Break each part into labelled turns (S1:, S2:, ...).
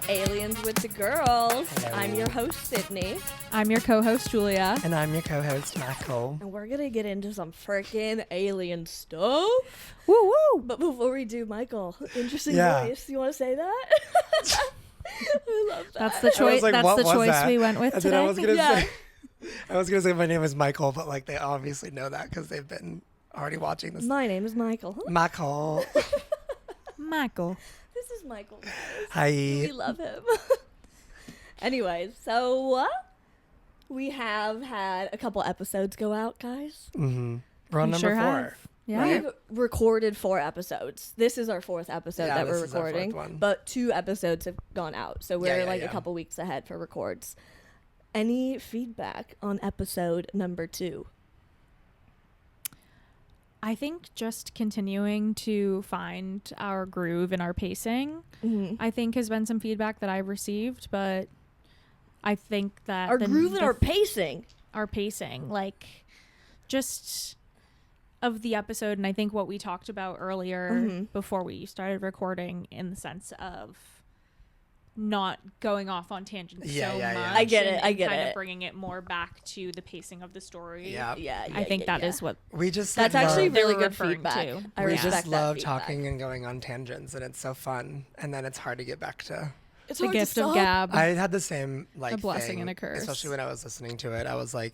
S1: Aliens with the Girls.
S2: Hello.
S1: I'm your host, Sydney.
S3: I'm your co-host, Julia.
S2: And I'm your co-host, Michael.
S1: And we're going to get into some freaking alien stuff.
S3: Woo woo!
S1: But before we do, Michael, interesting
S2: Yeah.
S1: voice. You want to say that? I love that.
S3: That's the choice.
S2: like,
S3: That's
S2: what
S3: the
S2: was
S3: choice
S2: that?
S3: we went with
S2: And
S3: today.
S2: then I was gonna
S1: Yeah.
S2: say, I was gonna say my name is Michael, but like they obviously know that because they've been already watching this.
S1: My name is Michael.
S2: Michael.
S3: Michael.
S1: This is Michael. Guys.
S2: Hi.
S1: We love him. Anyways, so we have had a couple episodes go out, guys.
S2: Mm-hmm. We're on
S3: We
S2: number
S3: sure
S2: 4.
S3: have. Yeah.
S2: Right?
S1: We've recorded 4 episodes. This is our 4th episode
S2: Yeah,
S1: that we're
S2: this is our 4th
S1: recording,
S2: one.
S1: but 2 episodes have gone out, so we're
S2: Yeah,
S1: a
S2: yeah.
S1: couple weeks ahead for records. Any feedback on episode number 2?
S3: I think just continuing to find our groove and our pacing, I think has been some feedback that I've received, but I think that
S1: Our groove and our pacing.
S3: our pacing, like just of the episode, and I think what we talked about earlier before we started recording, in the sense of not going off on tangents
S2: Yeah,
S3: so
S2: yeah, yeah.
S3: much.
S1: I get it,
S3: and
S1: I get
S3: kind
S1: it.
S3: of bringing it more back to the pacing of the story.
S2: Yeah.
S1: Yeah,
S3: I think that is what
S2: We just
S1: That's
S2: like,
S1: actually
S2: love,
S3: they
S1: really
S3: were
S1: good
S3: referring
S1: feedback.
S3: to.
S1: I
S2: we
S1: respect
S2: just
S1: that
S2: love
S1: feedback.
S2: talking and going on tangents, and it's so fun. And then it's hard to get back to.
S1: It's
S3: the
S1: hard to
S3: gift of
S1: stop.
S3: gab.
S2: I had the same like
S3: A blessing
S2: thing,
S3: and a curse.
S2: especially when I was listening to it. I was like,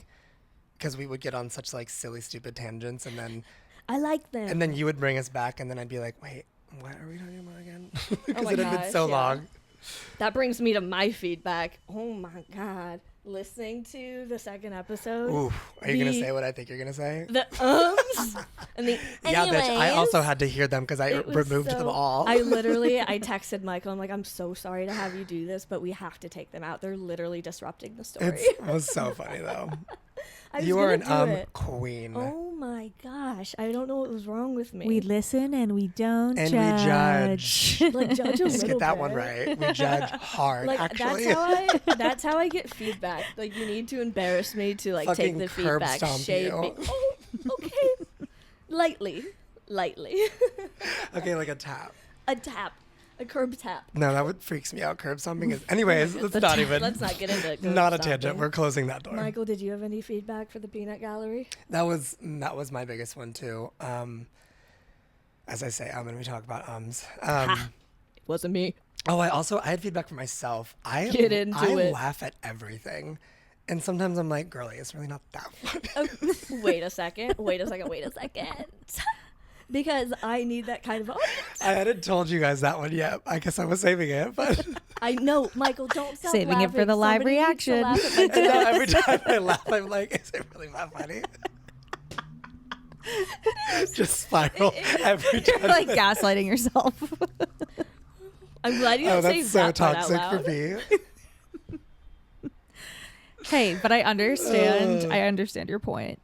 S2: because we would get on such like silly, stupid tangents, and
S1: I like them.
S2: then you would bring us back, and then I'd be like, wait, what are we talking about again? Because
S1: my
S2: it had been
S1: gosh,
S2: so
S1: yeah.
S2: long.
S1: That brings me to my feedback. Oh my god. Listening to the 2nd episode.
S2: Ooh, are you gonna
S1: The-
S2: say what I think you're gonna say?
S1: The and the
S2: Yeah, bitch. I
S1: anyways.
S2: also had to hear them because I
S1: It was
S2: removed them
S1: so-
S2: all.
S1: I texted Michael. I'm like, I'm so sorry to have you do this, but we have to take them out. They're literally disrupting the story.
S2: It was so funny though.
S1: I was
S2: You are
S1: gonna
S2: an
S1: do it.
S2: queen.
S1: Oh my gosh. I don't know what was wrong with me.
S3: we listen and we don't
S2: And
S3: judge.
S2: we judge.
S1: like judge a
S2: Just
S1: little
S2: get that
S1: bit.
S2: one right. We judge hard,
S1: Like
S2: actually.
S1: that's how I get feedback. Like you need to embarrass me to like
S2: Fucking
S1: take the
S2: curb
S1: feedback,
S2: stomp
S1: shade
S2: you.
S1: me. Oh, okay. Lightly.
S2: Okay, like a tap.
S1: A tap. A curb tap.
S2: No, that would freaks me out. Curb stomping is. Anyways, let's not even.
S1: Let's not get into curb
S2: Not a
S1: stomping.
S2: tangent. We're closing that door.
S1: Michael, did you have any feedback for the peanut gallery?
S2: That was my biggest one too. As I say, when we talk about
S1: Ha. It wasn't me.
S2: Oh, I had feedback for myself. I
S1: Get into
S2: I
S1: it.
S2: laugh at everything, and sometimes I'm like, girlie, it's really not that funny.
S1: Oh, wait a second. Because I need that kind of audience.
S2: I hadn't told you guys that one yet. I guess I was saving it, but
S1: I know, Michael, don't stop
S3: Saving it for
S1: laughing.
S3: the live
S1: Somebody needs to
S3: reaction.
S1: laugh at my
S2: and now every time I laugh, I'm like, is it really that funny? Just spiral every time.
S3: You're like gaslighting yourself.
S1: I'm glad you
S2: Oh,
S1: don't say
S2: that's so
S1: that part out
S2: toxic
S1: loud.
S2: for me.
S3: Hey, but I understand. I understand your point.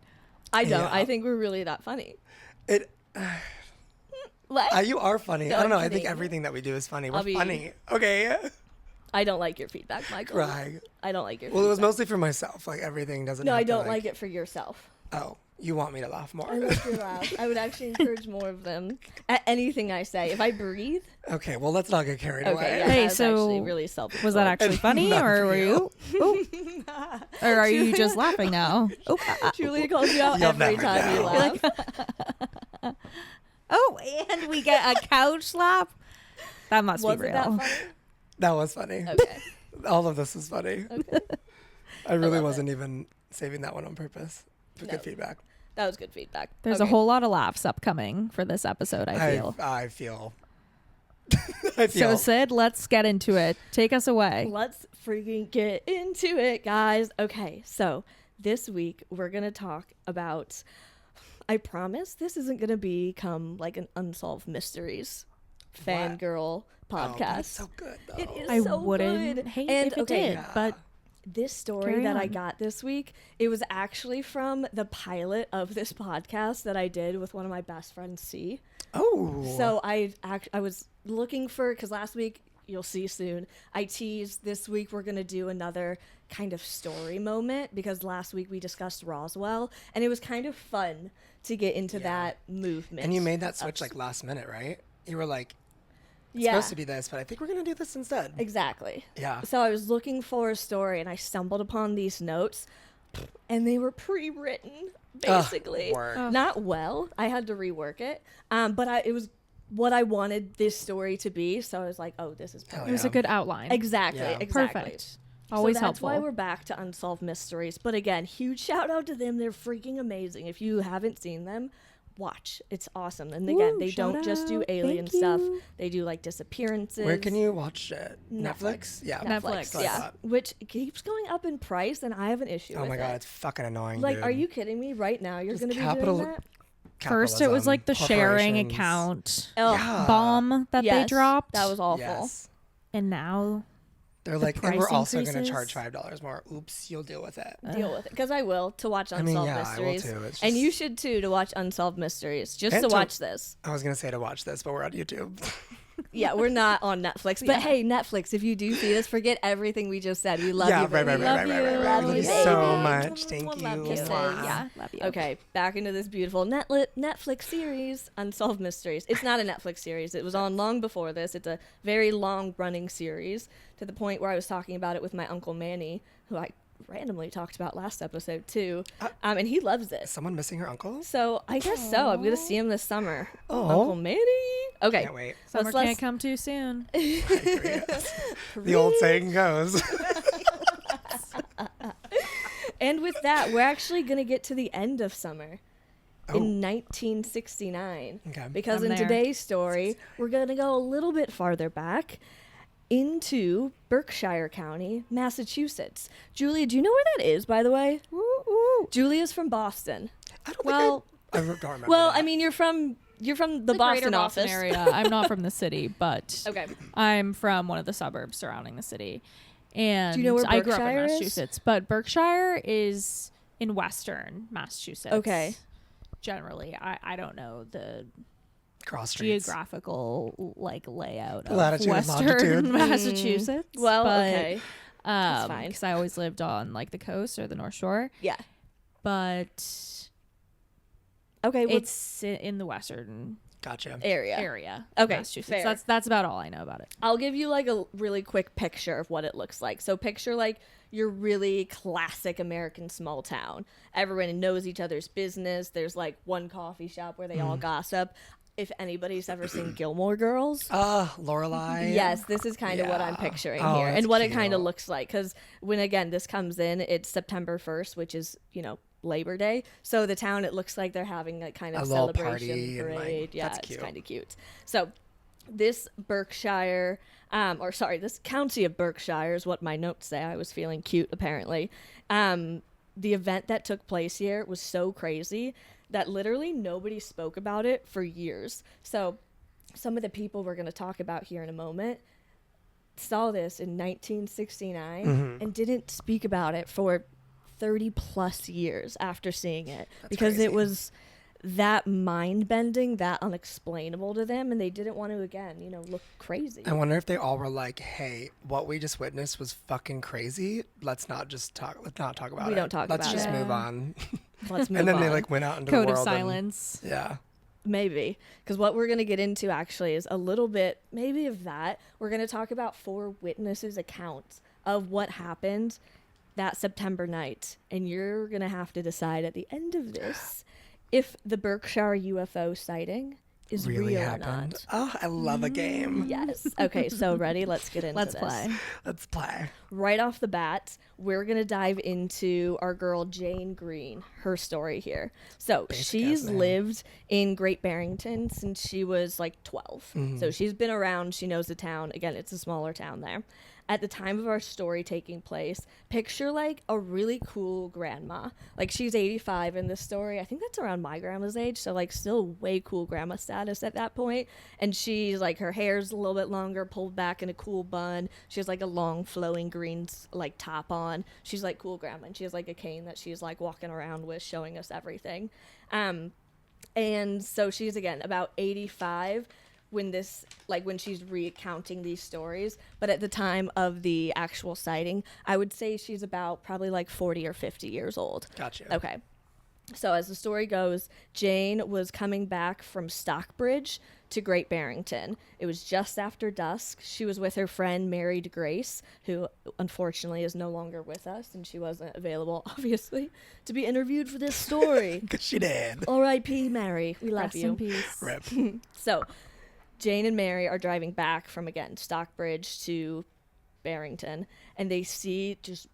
S1: I don't.
S2: Yeah.
S1: I think we're really that funny.
S2: It.
S1: What?
S2: You are funny.
S1: No,
S2: I don't know.
S1: I'm
S2: I think
S1: kidding.
S2: everything that we do is funny.
S1: I'll
S2: We're
S1: be-
S2: funny. Okay.
S1: I don't like your feedback, Michael.
S2: Right.
S1: I don't like your
S2: Well, it was
S1: feedback.
S2: mostly for myself. Like everything doesn't.
S1: No,
S2: have
S1: I
S2: to,
S1: don't like it for yourself.
S2: Oh, you want me to laugh more?
S1: I like your laugh. I would actually encourage more of them at anything I say. If I breathe,
S2: Okay. Well, let's not get carried
S1: okay,
S2: away.
S1: yeah,
S3: Hey,
S1: that's
S3: so
S1: actually really self.
S3: Was that actually funny,
S2: Not
S3: or
S2: for
S3: were
S2: you.
S3: you? Or are you just laughing now? Oh,
S1: Julia calls you out
S2: You'll
S1: every
S2: never
S1: time you
S2: know.
S1: laugh.
S3: oh, and we get a couch slap. That must
S1: Was
S3: be
S1: it that
S3: real.
S1: funny?
S2: That was funny.
S1: Okay.
S2: All of this is funny.
S1: Okay.
S2: I really
S1: love
S2: wasn't even saving that one on purpose. For
S1: No.
S2: good feedback.
S1: That was good feedback.
S3: There's
S1: Okay.
S3: a whole lot of laughs upcoming for this episode, I feel.
S2: I feel. I
S3: So,
S2: feel.
S3: Sid, let's get into it. Take us away.
S1: Let's freaking get into it, guys. Okay, so this week we're going to talk about, I promise this isn't going to become like an Unsolved Mysteries fangirl
S2: Oh, but
S1: podcast.
S2: it's so good though.
S1: It is
S3: I
S1: so
S3: wouldn't
S1: good.
S3: hate
S1: And
S3: if it
S1: okay,
S3: did, but
S1: this story
S3: Carry
S1: that I
S3: on.
S1: got this week, it was actually from the pilot of this podcast that I did with one of my best friends, C.
S2: Oh.
S1: So I was looking for, because last week, you'll see soon, I teased this week we're going to do another kind of story moment, because last week we discussed Roswell, and it was kind of fun to get into that movement.
S2: And you made that switch like last minute, right? You were like, It's supposed to be this, but I think we're going to do this instead.
S1: Exactly.
S2: Yeah.
S1: So I was looking for a story and I stumbled upon these notes and they were pre-written, basically. Not well. I had to rework it. But it was what I wanted this story to be. So I was like, oh, this is perfect.
S3: It was a good outline.
S1: Exactly.
S2: Yeah.
S1: Exactly.
S3: Perfect. Always
S1: so that's
S3: helpful.
S1: why we're back to Unsolved Mysteries. But again, huge shout out to them. They're freaking amazing. If you haven't seen them, watch. It's awesome. And again, they don't just do alien stuff. They do like disappearances.
S2: Where can you watch it? Netflix? Yeah.
S3: Netflix.
S1: Yeah. Which keeps going up in price and I have an issue with
S2: Oh my God,
S1: it.
S2: it's fucking annoying,
S1: Like,
S2: dude.
S1: are you kidding me? Right now you're
S2: Just
S1: going to be doing that?
S3: First, it was like the sharing
S2: corporations.
S3: account
S1: Oh,
S3: bomb that they dropped.
S1: That was awful.
S2: Yes.
S3: And now
S2: They're like, and we're
S3: price
S2: also going to
S3: increases?
S2: charge $5 more. Oops, you'll deal with it.
S1: Deal with it. Because I will, to watch
S2: I mean,
S1: Unsolved
S2: yeah,
S1: Mysteries.
S2: I will too. It's
S1: And
S2: just-
S1: you should too, to watch Unsolved Mysteries. Just
S2: And
S1: to
S2: to-
S1: watch this.
S2: I was going to say to watch this, but we're on YouTube.
S1: Yeah, we're not on Netflix. But hey, Netflix, if you do see this, forget everything we just said. We love
S2: Yeah,
S1: you.
S2: right,
S1: baby.
S2: right, right, right, right, right.
S1: Love
S2: Thank
S1: you
S2: you so
S1: baby.
S2: much. Thank
S1: Love
S2: you.
S1: kisses.
S2: Mwah.
S1: Yeah.
S3: love you.
S1: Okay, back into this beautiful Netflix series, Unsolved Mysteries. It's not a Netflix series. It was on long before this. It's a very long-running series to the point where I was talking about it with my Uncle Manny, who I randomly talked about last episode too, and he loves
S2: Is
S1: this.
S2: someone missing her uncle?
S1: So I guess so. I'm gonna see him this summer.
S2: Aw.
S1: Uncle Manny. Okay.
S2: Can't wait.
S3: Summer
S1: let's-
S3: can't come too soon.
S2: I agree. The old saying goes.
S1: And with that, we're actually gonna get to the end of summer.
S2: Oh.
S1: In 1969.
S2: Okay.
S1: Because
S3: I'm
S1: in
S3: there.
S1: today's story, we're going to go a little bit farther back into Berkshire County, Massachusetts. Julia, do you know where that is, by the way? Julia's from Boston.
S2: I don't
S3: Well,
S2: think I don't remember.
S1: Well,
S2: that.
S1: I mean, you're from the
S3: greater
S1: Boston office.
S3: area. I'm not from the city, but
S1: Okay.
S3: I'm from one of the suburbs surrounding the city. And
S1: Do you know where
S3: I grew up in
S1: Berkshire is?
S3: Massachusetts, but Berkshire is in western Massachusetts.
S1: Okay.
S3: Generally, I don't know the
S2: cross streets.
S3: geographical like layout of
S2: Latitude and
S3: western
S2: longitude.
S3: Massachusetts.
S1: Well,
S3: but,
S1: okay. That's fine.
S3: Because I always lived on like the coast or the North Shore,
S1: Yeah.
S3: but
S1: Okay. Well,
S3: it's in the western
S2: Gotcha.
S1: area.
S3: area.
S1: Okay,
S3: of Massachusetts.
S1: fair.
S3: That's about all I know about it.
S1: I'll give you like a really quick picture of what it looks like. So picture like your really classic American small town. Everyone knows each other's business. There's like one coffee shop where they all gossip. If anybody's ever seen Gilmore Girls,
S2: Lorelai.
S1: yes, this is kind of what I'm
S2: Yeah.
S1: picturing
S2: Oh,
S1: here
S2: that's
S1: and what it kind of
S2: cute.
S1: looks like. Because when, again, this comes in, it's September 1st, which is, Labor Day. So the town, it looks like they're having like kind of
S2: A little
S1: celebration
S2: party and, like,
S1: parade. Yeah,
S2: that's
S1: it's
S2: cute.
S1: kind of cute. So this Berkshire, this county of Berkshire is what my notes say. I was feeling cute, apparently. The event that took place here was so crazy that literally nobody spoke about it for years. So some of the people we're going to talk about here in a moment saw this in 1969 and didn't speak about it for 30 plus years after seeing it because
S2: crazy.
S1: it was that mind-bending, that unexplainable to them, and they didn't want to again look crazy.
S2: I wonder if they all were like, "Hey, what we just witnessed was fucking crazy. Let's not talk about it.
S1: We don't talk
S2: Let's
S1: about
S2: just
S3: it.
S2: move on."
S1: Let's move
S2: And then
S1: on.
S2: they like went out into
S3: Code
S2: the
S3: of
S2: world.
S3: silence.
S2: Yeah.
S1: Maybe, because what we're going to get into actually is a little bit maybe of that. We're going to talk about 4 witnesses' accounts of what happened that September night, and you're going to have to decide at the end of this if the Berkshire UFO sighting is
S2: Really
S1: real
S2: happened.
S1: or not.
S2: Oh, I love a game.
S1: Yes. Okay, so ready? Let's get into
S3: Let's
S1: this.
S3: play.
S2: Let's play.
S1: Right off the bat, we're going to dive into our girl Jane Green, her story here. So
S2: Basic
S1: she's
S2: ass name.
S1: lived in Great Barrington since she was like 12. So she's been around. She knows the town. Again, it's a smaller town there. At the time of our story taking place, picture like a really cool grandma. Like she's 85 in this story. I think that's around my grandma's age. So like still way cool grandma status at that point. And she's like, her hair's a little bit longer, pulled back in a cool bun. She has like a long flowing green like top on. She's like cool grandma. And she has like a cane that she's like walking around with, showing us everything. And so she's again about 85 when she's recounting these stories, but at the time of the actual sighting, I would say she's about probably like 40 or 50 years old.
S2: Gotcha.
S1: Okay. So as the story goes, Jane was coming back from Stockbridge to Great Barrington. It was just after dusk. She was with her friend Mary Grace, who unfortunately is no longer with us, and she wasn't available, obviously, to be interviewed for this story.
S2: Because she did.
S1: R.I.P. Mary. We love
S3: Rest
S1: you.
S3: in peace.
S2: Rip.
S1: So, Jane and Mary are driving back from, again, Stockbridge to Barrington, and they see just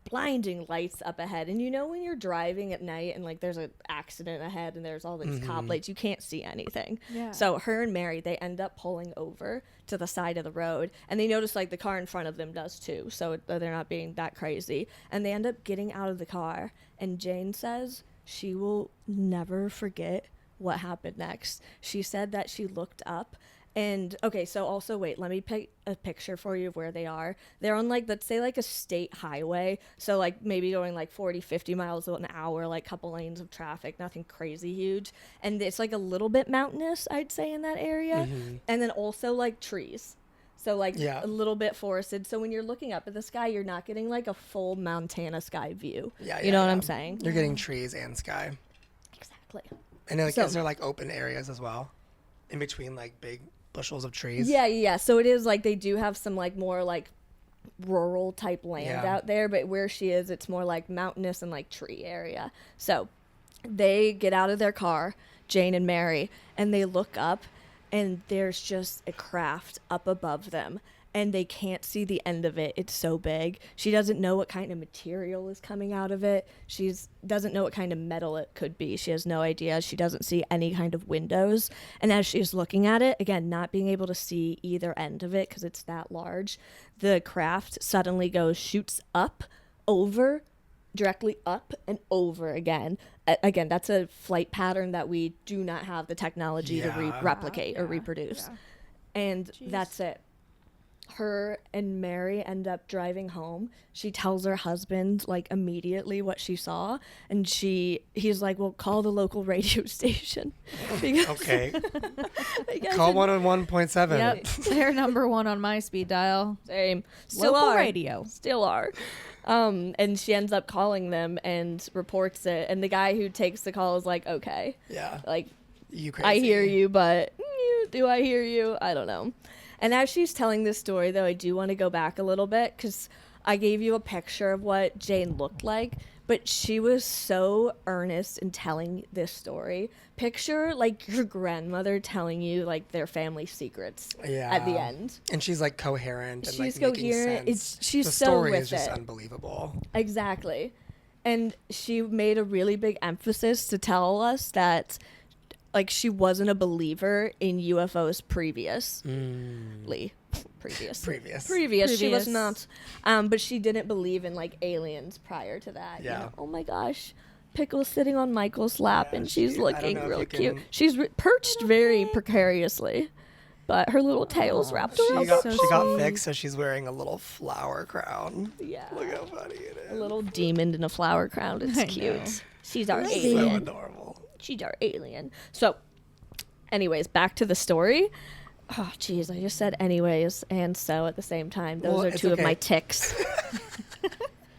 S1: blinding lights up ahead. And you know when you're driving at night and like there's an accident ahead and there's all these cop lights, you can't see anything.
S3: Yeah.
S1: So her and Mary, they end up pulling over to the side of the road, and they notice like the car in front of them does too, so they're not being that crazy. And they end up getting out of the car, and Jane says she will never forget what happened next. She said that she looked up. And okay, so also wait, let me pick a picture for you of where they are. They're on like, let's say like a state highway. So like maybe going like 40, 50 miles an hour, like couple lanes of traffic, nothing crazy huge. And it's like a little bit mountainous, I'd say, in that area. And then also like trees. So like a little bit forested. So when you're looking up at the sky, you're not getting like a full Montana sky view. You know what I'm saying?
S2: You're getting trees and sky.
S1: Exactly.
S2: And like, is there like open areas as well? In between like big bushels of trees?
S1: Yeah. So it is like they do have some like more like rural type land out there, but where she is, it's more like mountainous and like tree area. So they get out of their car, Jane and Mary, and they look up, and there's just a craft up above them, and they can't see the end of it. It's so big. She doesn't know what kind of material is coming out of it. She doesn't know what kind of metal it could be. She has no idea. She doesn't see any kind of windows. And as she's looking at it, again, not being able to see either end of it because it's that large, the craft suddenly shoots up, over, directly up and over again. Again, that's a flight pattern that we do not have the technology to replicate or reproduce. Yeah. And that's it. Her and Mary end up driving home. She tells her husband like immediately what she saw, and he's like, well, call the local radio station.
S2: Okay. Call 101.7.
S3: Yep. They're number one on my speed dial.
S1: Same. Still
S3: Local
S1: are.
S3: radio.
S1: Still are. And she ends up calling them and reports it, and the guy who takes the call is like, okay.
S2: Yeah.
S1: Like,
S2: you crazy.
S1: I hear you, but do I hear you? I don't know. And as she's telling this story, though, I do want to go back a little bit because I gave you a picture of what Jane looked like, but she was so earnest in telling this story. Picture like your grandmother telling you like their family secrets at the end.
S2: And she's like coherent. And,
S1: she's
S2: like,
S1: coherent.
S2: the
S1: She's so
S2: story
S1: with
S2: is just
S1: it.
S2: Unbelievable.
S1: Exactly. And she made a really big emphasis to tell us that like she wasn't a believer in UFOs previously. Previous. She was not. But she didn't believe in like aliens prior to that.
S2: Yeah.
S1: You know? Oh my gosh. Pickle's sitting on Michael's lap and she's looking real cute.
S2: Can...
S1: She's perched very precariously, but her little tail's wrapped around her.
S2: She got fixed, so she's wearing a little flower crown.
S1: Yeah.
S2: Look how funny it is.
S1: A little demon in a flower crown. It's cute.
S3: Know.
S1: She's our
S2: So
S1: alien.
S2: adorable.
S1: She's our alien. So, anyways, back to the story. Oh, jeez, I just said anyways and so at the same time. Those are two of my ticks.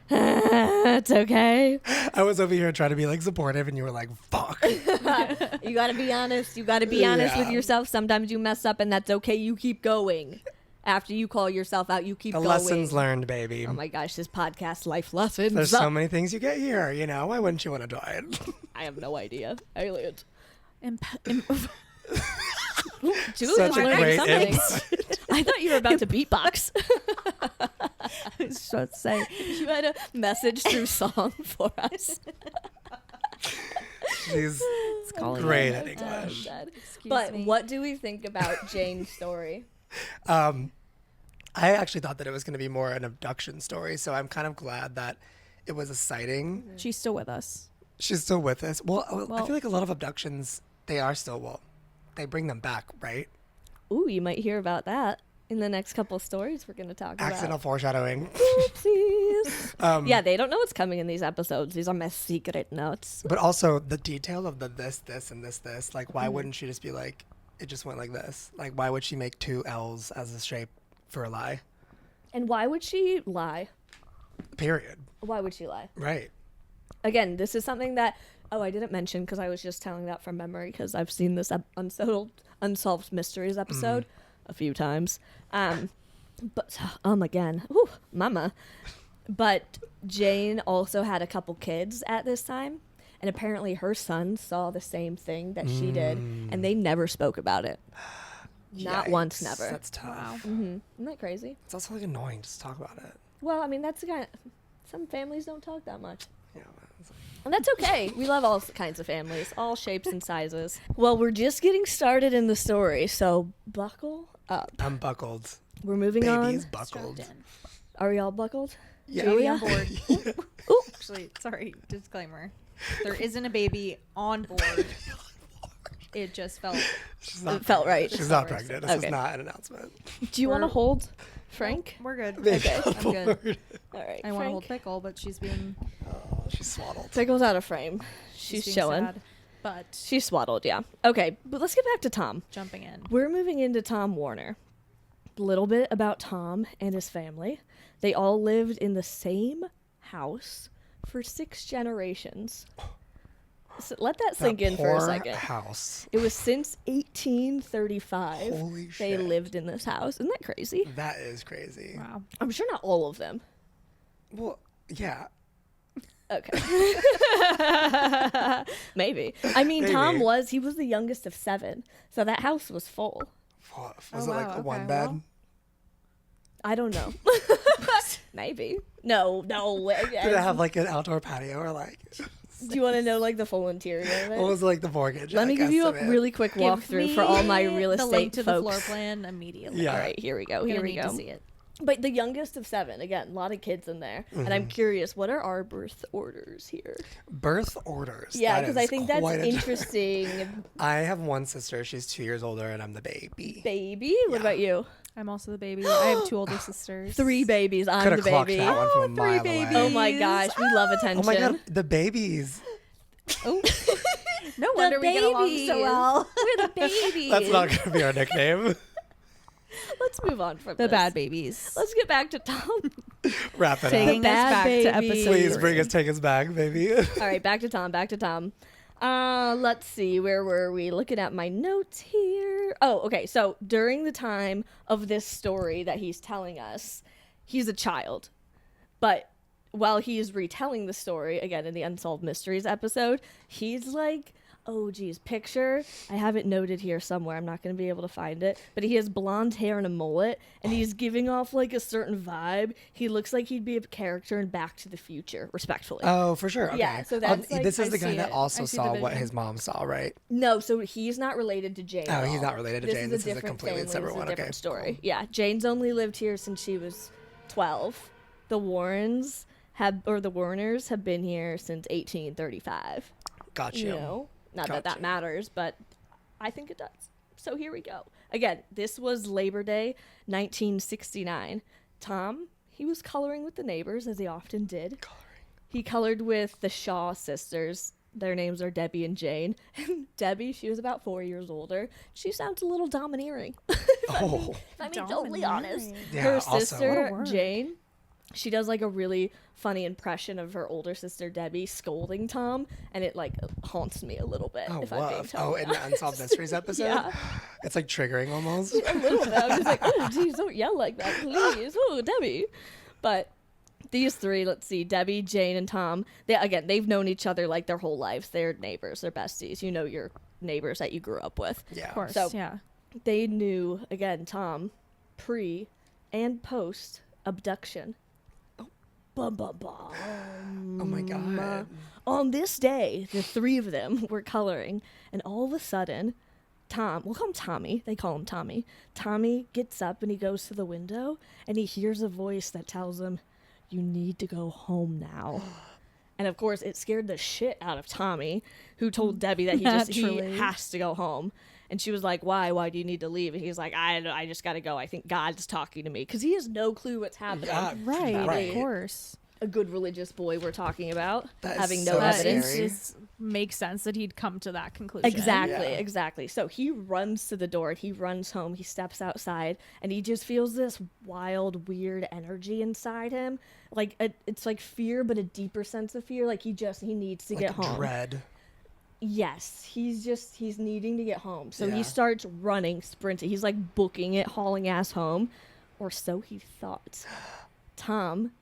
S1: It's okay.
S2: I was over here trying to be like supportive, and you were like, "Fuck."
S1: You gotta be honest. You gotta be honest with yourself. Sometimes you mess up, and that's okay. You keep going. After you call yourself out, you keep going.
S2: Lessons learned, baby.
S1: Oh my gosh, this podcast, life lessons.
S2: There's so many things you get here. You know, why wouldn't you want to do it?
S1: I have no idea. Aliens. Julie
S2: Such a great
S1: something.
S2: insight.
S1: I thought you were about to beatbox.
S3: I was about to say.
S1: You had a message through song for us.
S2: She's great at English.
S1: But what do we think about Jane's story?
S2: I actually thought that it was going to be more an abduction story, so I'm kind of glad that it was a sighting.
S3: She's still with us.
S2: She's still with us. Well, I feel like a lot of abductions, they are still, they bring them back, right?
S1: Ooh, you might hear about that in the next couple stories we're going to talk
S2: Accidental
S1: about.
S2: foreshadowing.
S1: Oopsies. Yeah, they don't know what's coming in these episodes. These are my secret notes.
S2: But also the detail of the this, and this. Like, why wouldn't she just be like, it just went like this? Like, why would she make two L's as a shape for a lie?
S1: And why would she lie?
S2: Period.
S1: Why would she lie?
S2: Right.
S1: Again, this is something that Oh, I didn't mention because I was just telling that from memory because I've seen this Unsolved Mysteries episode a few times. But again, whew, mama. But Jane also had a couple kids at this time, and apparently her son saw the same thing that she did, and they never spoke about it. Not once, never.
S2: That's tough.
S3: Wow.
S1: Isn't that crazy?
S2: It's also like annoying just to talk about it.
S1: Well, I mean, that's the kind. Some families don't talk that much.
S2: Yeah.
S1: And that's okay. We love all kinds of families, all shapes and sizes. Well, we're just getting started in the story, so buckle up.
S2: I'm buckled.
S1: We're moving
S2: Baby's
S1: on.
S2: buckled.
S1: Are we all buckled?
S2: Yeah.
S3: Baby
S1: Julia?
S3: on board.
S1: Ooh.
S3: Actually, sorry, disclaimer. There isn't a baby on board. It just felt.
S1: It felt right.
S2: She's not pregnant. This
S1: Okay.
S2: is not an announcement.
S1: Do you want to hold Frank?
S3: We're good.
S2: Baby
S3: Okay,
S2: on
S3: I'm good.
S2: board.
S1: All right.
S3: I want to
S1: Frank.
S3: hold Pickle, but she's being.
S2: Oh, she's swaddled.
S1: Pickle's out of frame. She's
S3: being
S1: chilling.
S3: sad, but
S1: She's swaddled, yeah. Okay, but let's get back to Tom.
S3: jumping in.
S1: We're moving into Tom Warner. A little bit about Tom and his family. They all lived in the same house for 6 generations. So let that sink in for a
S2: poor
S1: second.
S2: house.
S1: It was since 1835
S2: Holy
S1: they
S2: shit.
S1: lived in this house. Isn't that crazy?
S2: That is crazy.
S3: Wow.
S1: I'm sure not all of them.
S2: Well, yeah.
S1: Okay. Maybe. I mean, Tom
S2: Maybe.
S1: he was the youngest of 7. So that house was full.
S2: Was
S3: Oh,
S2: it like
S3: wow,
S2: a one
S3: okay,
S2: bed?
S3: well.
S1: I don't know. Maybe. No.
S2: Did it have like an outdoor patio or like?
S1: Do you want to know like the full interior of it?
S2: What was like the mortgage?
S1: Let me give you a
S2: estimate?
S1: really quick walkthrough for all my real estate
S3: the link to the floor
S1: folks.
S3: plan immediately.
S2: Yeah.
S1: All right, here we go. Here we
S3: need
S1: go.
S3: to see it.
S1: But the youngest of 7, again, a lot of kids in there. And I'm curious, what are our birth orders here?
S2: Birth orders.
S1: Yeah,
S2: That
S1: because I
S2: is
S1: think that's
S2: quite a-
S1: interesting.
S2: I have one sister. She's 2 years older, and I'm the baby.
S1: Baby? What
S2: Yeah.
S1: about you?
S3: I'm also the baby. I have 2 older sisters.
S1: 3 babies. I'm
S2: Could
S1: the
S2: have clocked
S1: baby.
S2: that one from a
S3: 3
S2: mile
S3: babies.
S2: away.
S1: Oh my gosh, we love attention.
S2: Oh my god, the babies.
S3: Oh. No wonder we get along so well.
S1: We're the babies.
S2: That's not going to be our nickname.
S1: Let's move on from
S3: The
S1: this.
S3: bad babies.
S1: Let's get back to Tom.
S2: Wrap it
S3: Taking
S2: up.
S1: The
S3: us
S1: bad
S3: back to
S1: baby.
S3: episode
S2: Please
S3: 3.
S2: take us back, baby.
S1: All right, back to Tom. Let's see, where were we? Looking at my notes here. Oh, okay. So during the time of this story that he's telling us, he's a child. But while he's retelling the story, again, in the Unsolved Mysteries episode, he's like, oh, geez, picture. I have it noted here somewhere. I'm not going to be able to find it. But he has blonde hair and a mullet, and he's giving off like a certain vibe. He looks like he'd be a character in Back to the Future, respectfully.
S2: Oh, for sure. Okay.
S1: Yeah, so that's, like,
S2: this is
S1: I
S2: the guy
S1: see
S2: that
S1: it.
S2: also
S3: I see the
S2: saw what
S3: vision.
S2: his mom saw, right?
S1: No, so he's not related to Jane.
S2: Oh,
S1: at
S2: he's
S1: all.
S2: not related to Jane. This is a
S1: different
S2: completely
S1: family.
S2: separate
S1: This is
S2: one.
S1: a
S2: Okay.
S1: different story. Yeah, Jane's only lived here since she was 12. The Warrens the Warners have been here since 1835.
S2: Got you.
S1: You know, not that
S2: Gotcha.
S1: matters, but I think it does. So here we go. Again, this was Labor Day, 1969. Tom, he was coloring with the neighbors, as he often did. He colored with the Shaw sisters. Their names are Debbie and Jane. Debbie, she was about 4 years older. She sounds a little domineering.
S2: Oh,
S1: If I'm being totally honest.
S2: Yeah,
S1: Her
S2: also-
S1: sister,
S3: What a word.
S1: Jane, she does like a really funny impression of her older sister, Debbie, scolding Tom, and it like haunts me a little bit.
S2: oh,
S1: if I'm being
S2: woof.
S1: totally
S2: In the Unsolved Mysteries episode?
S1: Yeah.
S2: It's like triggering almost.
S1: a little bit. I'm just like, oh, geez, don't yell like that, please. Oh, Debbie. But these 3, let's see, Debbie, Jane, and Tom, they've known each other like their whole lives. They're neighbors. They're besties. You know your neighbors that you grew up with.
S2: Yeah.
S3: Of course,
S1: So-
S3: yeah.
S1: They knew, again, Tom, pre and post abduction. Oh, bum, bum, bum.
S2: Oh my god.
S1: On this day, the 3 of them were coloring, and all of a sudden, we'll call him Tommy. They call him Tommy. Tommy gets up and he goes to the window, and he hears a voice that tells him, "You need to go home now." And of course, it scared the shit out of Tommy, who told Debbie that he
S3: Naturally.
S1: has to go home. And she was like, "Why? Why do you need to leave?" And he's like, I just got to go. I think God's talking to me." Because he has no clue what's happening.
S2: Yeah,
S3: Right, of course.
S1: A good religious boy we're talking about,
S2: That is
S1: having no
S2: so
S3: That
S1: evidence.
S2: scary.
S3: makes sense that he'd come to that conclusion.
S1: Exactly,
S2: Yeah.
S1: exactly. So he runs to the door, and he runs home, he steps outside, and he just feels this wild, weird energy inside him. Like, it's like fear, but a deeper sense of fear. Like, he needs to
S2: Like
S1: get home.
S2: dread.
S1: Yes, he's needing to get home. So
S2: Yeah.
S1: he starts running, sprinting. He's like booking it, hauling ass home. Or so he thought. Tom,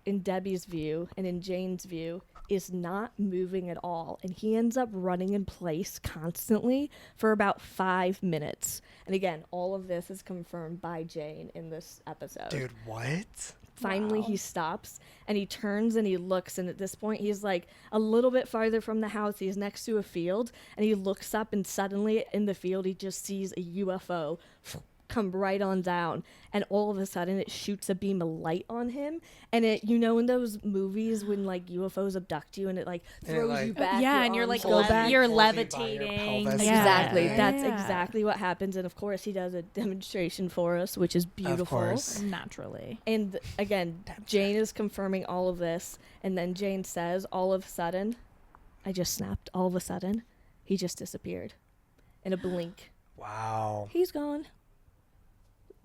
S1: in Debbie's view and in Jane's view, is not moving at all. And he ends up running in place constantly for about 5 minutes. And again, all of this is confirmed by Jane in this episode.
S2: Dude, what?
S1: Finally,
S3: Wow.
S1: he stops and he turns and he looks. And at this point, he's like a little bit farther from the house. He's next to a field and he looks up and suddenly in the field, he just sees a UFO come right on down. And all of a sudden, it shoots a beam of light on him. And it, you know, in those movies when like UFOs abduct you and it like
S2: And it,
S1: throws
S2: like-
S1: you back.
S3: Yeah,
S1: your
S3: and you're
S1: arms
S3: like
S1: go back.
S3: you're
S2: Pulls you by your
S3: levitating.
S2: pelvis.
S3: Yeah.
S1: Exactly.
S2: Yeah.
S1: That's
S3: Yeah.
S1: exactly what happens. And of course, he does a demonstration for us, which is beautiful.
S2: Of course.
S3: Naturally.
S1: And again, Jane is confirming all of this. And then Jane says, all of a sudden, I just snapped. All of a sudden, he just disappeared in a blink.
S2: Wow.
S1: He's gone.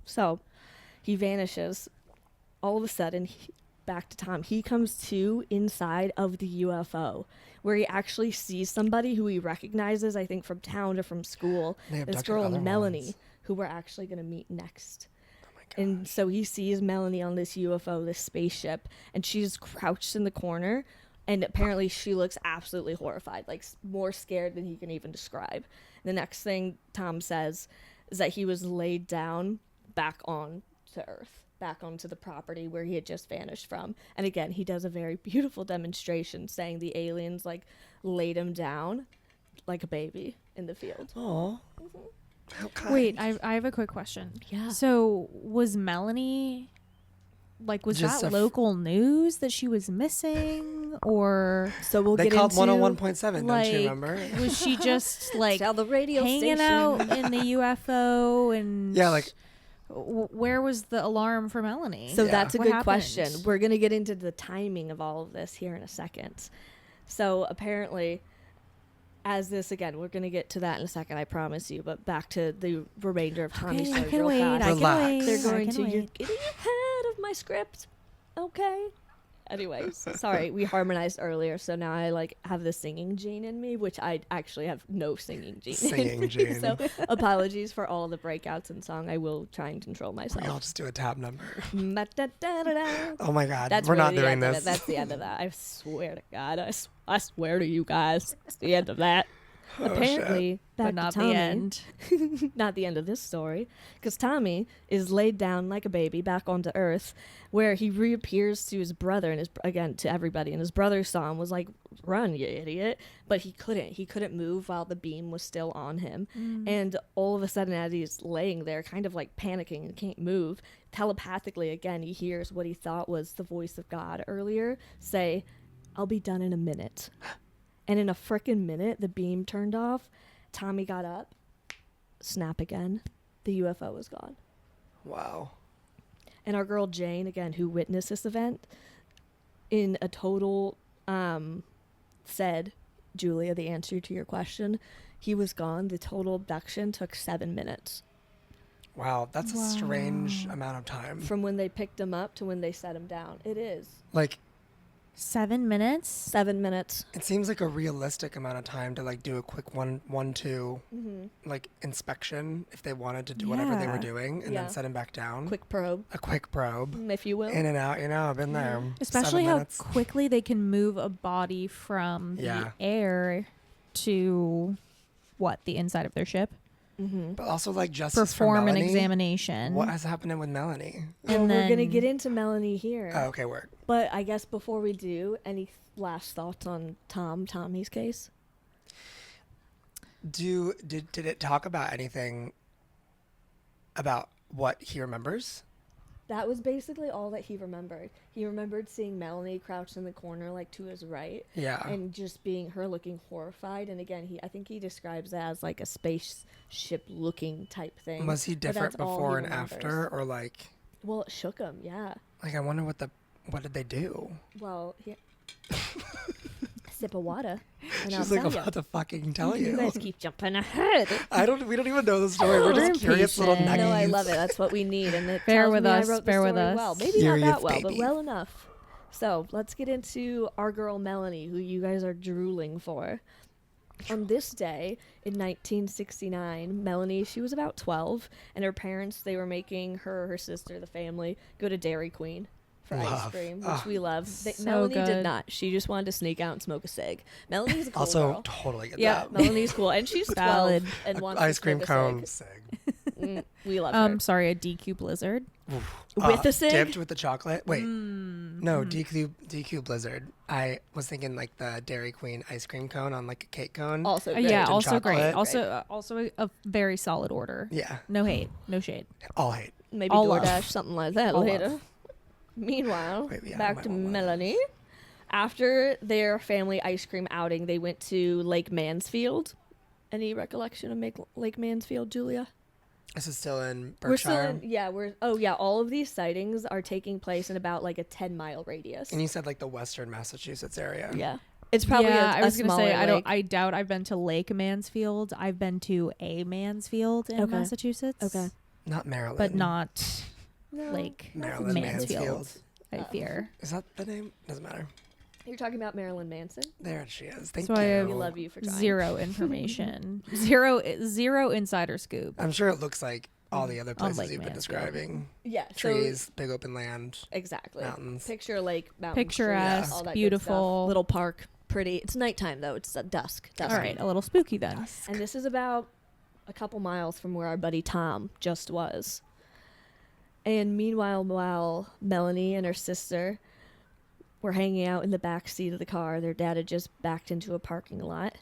S1: So he vanishes. All of a sudden, back to Tom. He comes to inside of the UFO where he actually sees somebody who he recognizes, I think, from town or from school.
S2: They
S1: This
S2: abducted
S1: girl,
S2: other
S1: Melanie,
S2: ones.
S1: who we're actually going to meet next.
S2: Oh my God.
S1: And so he sees Melanie on this UFO, this spaceship, and she's crouched in the corner. And apparently she looks absolutely horrified, like more scared than he can even describe. The next thing Tom says is that he was laid down back on to Earth, back onto the property where he had just vanished from. And again, he does a very beautiful demonstration saying the aliens like laid him down like a baby in the field.
S2: Aw. How kind.
S3: Wait, I have a quick question.
S1: Yeah.
S3: So was Melanie like was
S2: Just
S3: that local news that she was missing, or
S1: So we'll
S2: They
S1: get
S2: called
S1: into
S2: 101.7, don't you remember?
S3: was she just like
S1: Tell the radio
S3: hanging
S1: station.
S3: out in the UFO and
S2: Yeah, like-
S3: where was the alarm for Melanie?
S1: So
S2: Yeah.
S1: that's a
S3: What
S1: good
S3: happened?
S1: question. We're going to get into the timing of all of this here in a second. So apparently, as this, again, we're going to get to that in a second, I promise you. But back to the remainder of Tommy's
S3: Okay, I
S1: story
S3: can
S1: real
S3: wait.
S1: fast.
S3: I can
S2: Relax.
S3: wait.
S1: They're
S3: I
S1: going
S3: can
S1: to, you're
S3: wait.
S1: getting ahead of my script. Okay. Anyways, sorry, we harmonized earlier, so now I like have the singing gene in me, which I actually have no singing gene. in
S2: Singing
S1: me.
S2: gene.
S1: So apologies for all the breakouts in song. I will try and control
S2: We all
S1: myself.
S2: just do a tab number.
S1: Ba-da-da-da-da.
S2: Oh my God.
S1: That's
S2: We're
S1: really
S2: not
S1: the
S2: doing
S1: end of
S2: this.
S1: it. That's the end of that. I swear to God. I swear to you guys. It's the end of that.
S2: Oh,
S1: Apparently, back
S3: but not
S1: to Tommy,
S3: the end.
S1: not the end of this story, because Tommy is laid down like a baby back onto Earth, where he reappears to his brother and again to everybody, and his brother saw him, was like, "Run, you idiot!" But he couldn't. He couldn't move while the beam was still on him, and all of a sudden, as he's laying there, kind of like panicking and can't move, telepathically again, he hears what he thought was the voice of God earlier say, "I'll be done in a minute." And in a frickin' minute, the beam turned off. Tommy got up. Snap again. The UFO was gone.
S2: Wow.
S1: And our girl Jane, again, who witnessed this event, in a total, said, Julia, the answer to your question, he was gone. The total abduction took 7 minutes.
S2: Wow. That's a strange amount of time.
S1: From when they picked him up to when they set him down. It is.
S2: Like,
S3: 7 minutes.
S1: 7 minutes.
S2: it seems like a realistic amount of time to like do a quick one, two, like inspection if they wanted to do whatever they were
S3: Yeah.
S2: doing and
S1: Yeah.
S2: then set him back down.
S1: Quick probe,
S2: A quick probe.
S1: if you will.
S2: In and out, you know, I've been there.
S3: Especially
S2: 7
S3: how
S2: minutes.
S3: quickly they can move a body from
S2: Yeah.
S3: the air to the inside of their ship.
S2: But also like justice for
S3: Perform an
S2: Melanie.
S3: examination.
S2: What has happened with Melanie?
S1: Well,
S3: and
S1: we're going to
S3: then-
S1: get into Melanie here.
S2: Oh, okay, work.
S1: But I guess before we do, any last thoughts on Tommy's case?
S2: Did it talk about anything about what he remembers?
S1: That was basically all that he remembered. He remembered seeing Melanie crouched in the corner, like to his right,
S2: Yeah.
S1: and just being her looking horrified. And again, I think he describes that as like a spaceship-looking type thing.
S2: Was he
S1: But
S2: different
S1: that's all
S2: before
S1: he
S2: and
S1: remembers.
S2: after, or like
S1: Well, it shook him. Yeah.
S2: I wonder what did they do?
S1: Well, he. Sip of water, and
S2: She's
S1: I'll
S2: like
S1: tell
S2: about to fucking tell
S1: you. You
S2: you.
S1: guys keep jumping ahead.
S2: We don't even know the story. We're just curious little
S3: impatient.
S2: nuggies.
S1: No, I love it. That's what we need, and it
S3: Bear
S1: tells
S3: with
S1: me
S3: us,
S1: I wrote
S3: bear
S1: the
S3: with
S1: story
S3: us.
S1: well. Maybe
S2: Serious
S1: not that well, but
S2: baby.
S1: well enough. So let's get into our girl Melanie, who you guys are drooling for. On this day in 1969, Melanie, she was about 12, and her parents, they were making her sister, the family, go to Dairy Queen for ice cream, which we love.
S3: So
S1: Melanie did
S3: good.
S1: not. She just wanted to sneak out and smoke a cig. Melanie's a cool
S2: Also,
S1: girl.
S2: totally get
S1: Yeah,
S2: that.
S1: Melanie's cool, and she's 12
S3: Valid.
S1: and wants
S2: Ice
S1: to
S2: cream
S1: smoke
S2: cone.
S1: a cig.
S2: Sig.
S1: We love her.
S3: Sorry, a DQ Blizzard.
S1: With a cig?
S2: Dipped with the chocolate. Wait, no, DQ Blizzard. I was thinking like the Dairy Queen ice cream cone on like a cake cone.
S1: Also great.
S3: Yeah,
S2: in
S3: also great.
S2: chocolate.
S3: Also a very solid order.
S2: Yeah,
S3: No hate, no shade.
S2: all hate.
S1: Maybe
S3: All
S1: DoorDash,
S3: love.
S1: something like that
S3: All
S1: later.
S3: love.
S1: Meanwhile,
S2: Wait, yeah,
S1: back
S2: might
S1: to
S2: want one.
S1: Melanie. After their family ice cream outing, they went to Lake Mansfield. Any recollection of Lake Mansfield, Julia?
S2: This is still in Berkshire.
S1: We're still in, all of these sightings are taking place in about like a 10-mile radius.
S2: And you said like the western Massachusetts area.
S1: Yeah. It's probably
S3: yeah,
S1: I
S3: I was gonna say
S1: lake.
S3: I doubt I've been to Lake Mansfield. I've been to a Mansfield in
S1: Okay.
S3: Massachusetts.
S1: Okay.
S2: Not Maryland.
S3: But not
S1: No.
S3: Lake
S2: Maryland
S3: Mansfield.
S2: Mansfield.
S3: I fear.
S2: Is that the name? Doesn't matter.
S1: You're talking about Marilyn Manson?
S2: There she is. Thank
S3: So I
S2: you.
S3: have
S1: We love you for trying.
S3: Zero information. zero insider scoop.
S2: I'm sure it looks like all the other places
S3: Lake
S2: you've been
S3: Mansfield.
S2: describing.
S1: Yeah.
S2: Trees, big open land.
S1: Exactly.
S2: Mountains.
S1: Picture lake, mountains,
S3: Picturesque,
S1: trees, all that good
S3: beautiful.
S1: stuff. Little park, pretty. It's nighttime though. It's dusk.
S3: All right, a little spooky then.
S1: And this is about a couple miles from where our buddy Tom just was. And meanwhile, while Melanie and her sister were hanging out in the back seat of the car, their dad had just backed into a parking lot.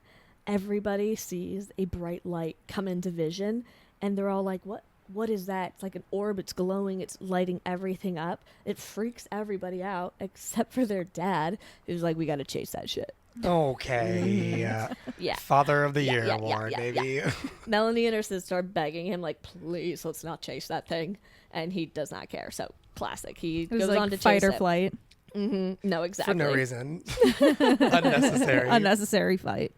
S1: Everybody sees a bright light come into vision, and they're all like, what is that? It's like an orb. It's glowing. It's lighting everything up. It freaks everybody out, except for their dad, who's like, we got to chase that shit.
S2: Okay.
S1: Yeah.
S2: Father of the
S1: Yeah,
S2: Year
S1: yeah,
S2: award,
S1: yeah,
S2: baby.
S1: Melanie and her sister are begging him, like, please, let's not chase that thing. And he does not care. So, classic. He
S3: It was
S1: goes
S3: like
S1: on to
S3: fight
S1: chase
S3: or
S1: it.
S3: flight.
S1: No, exactly.
S2: For no reason. Unnecessary.
S3: Unnecessary fight.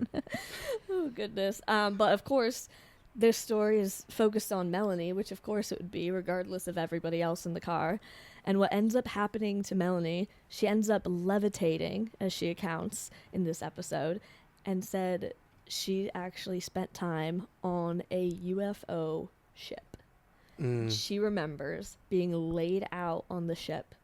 S1: Oh, goodness. But, of course, this story is focused on Melanie, which, of course, it would be, regardless of everybody else in the car. And what ends up happening to Melanie, she ends up levitating, as she accounts in this episode, and said she actually spent time on a UFO ship. She remembers being laid out on the ship,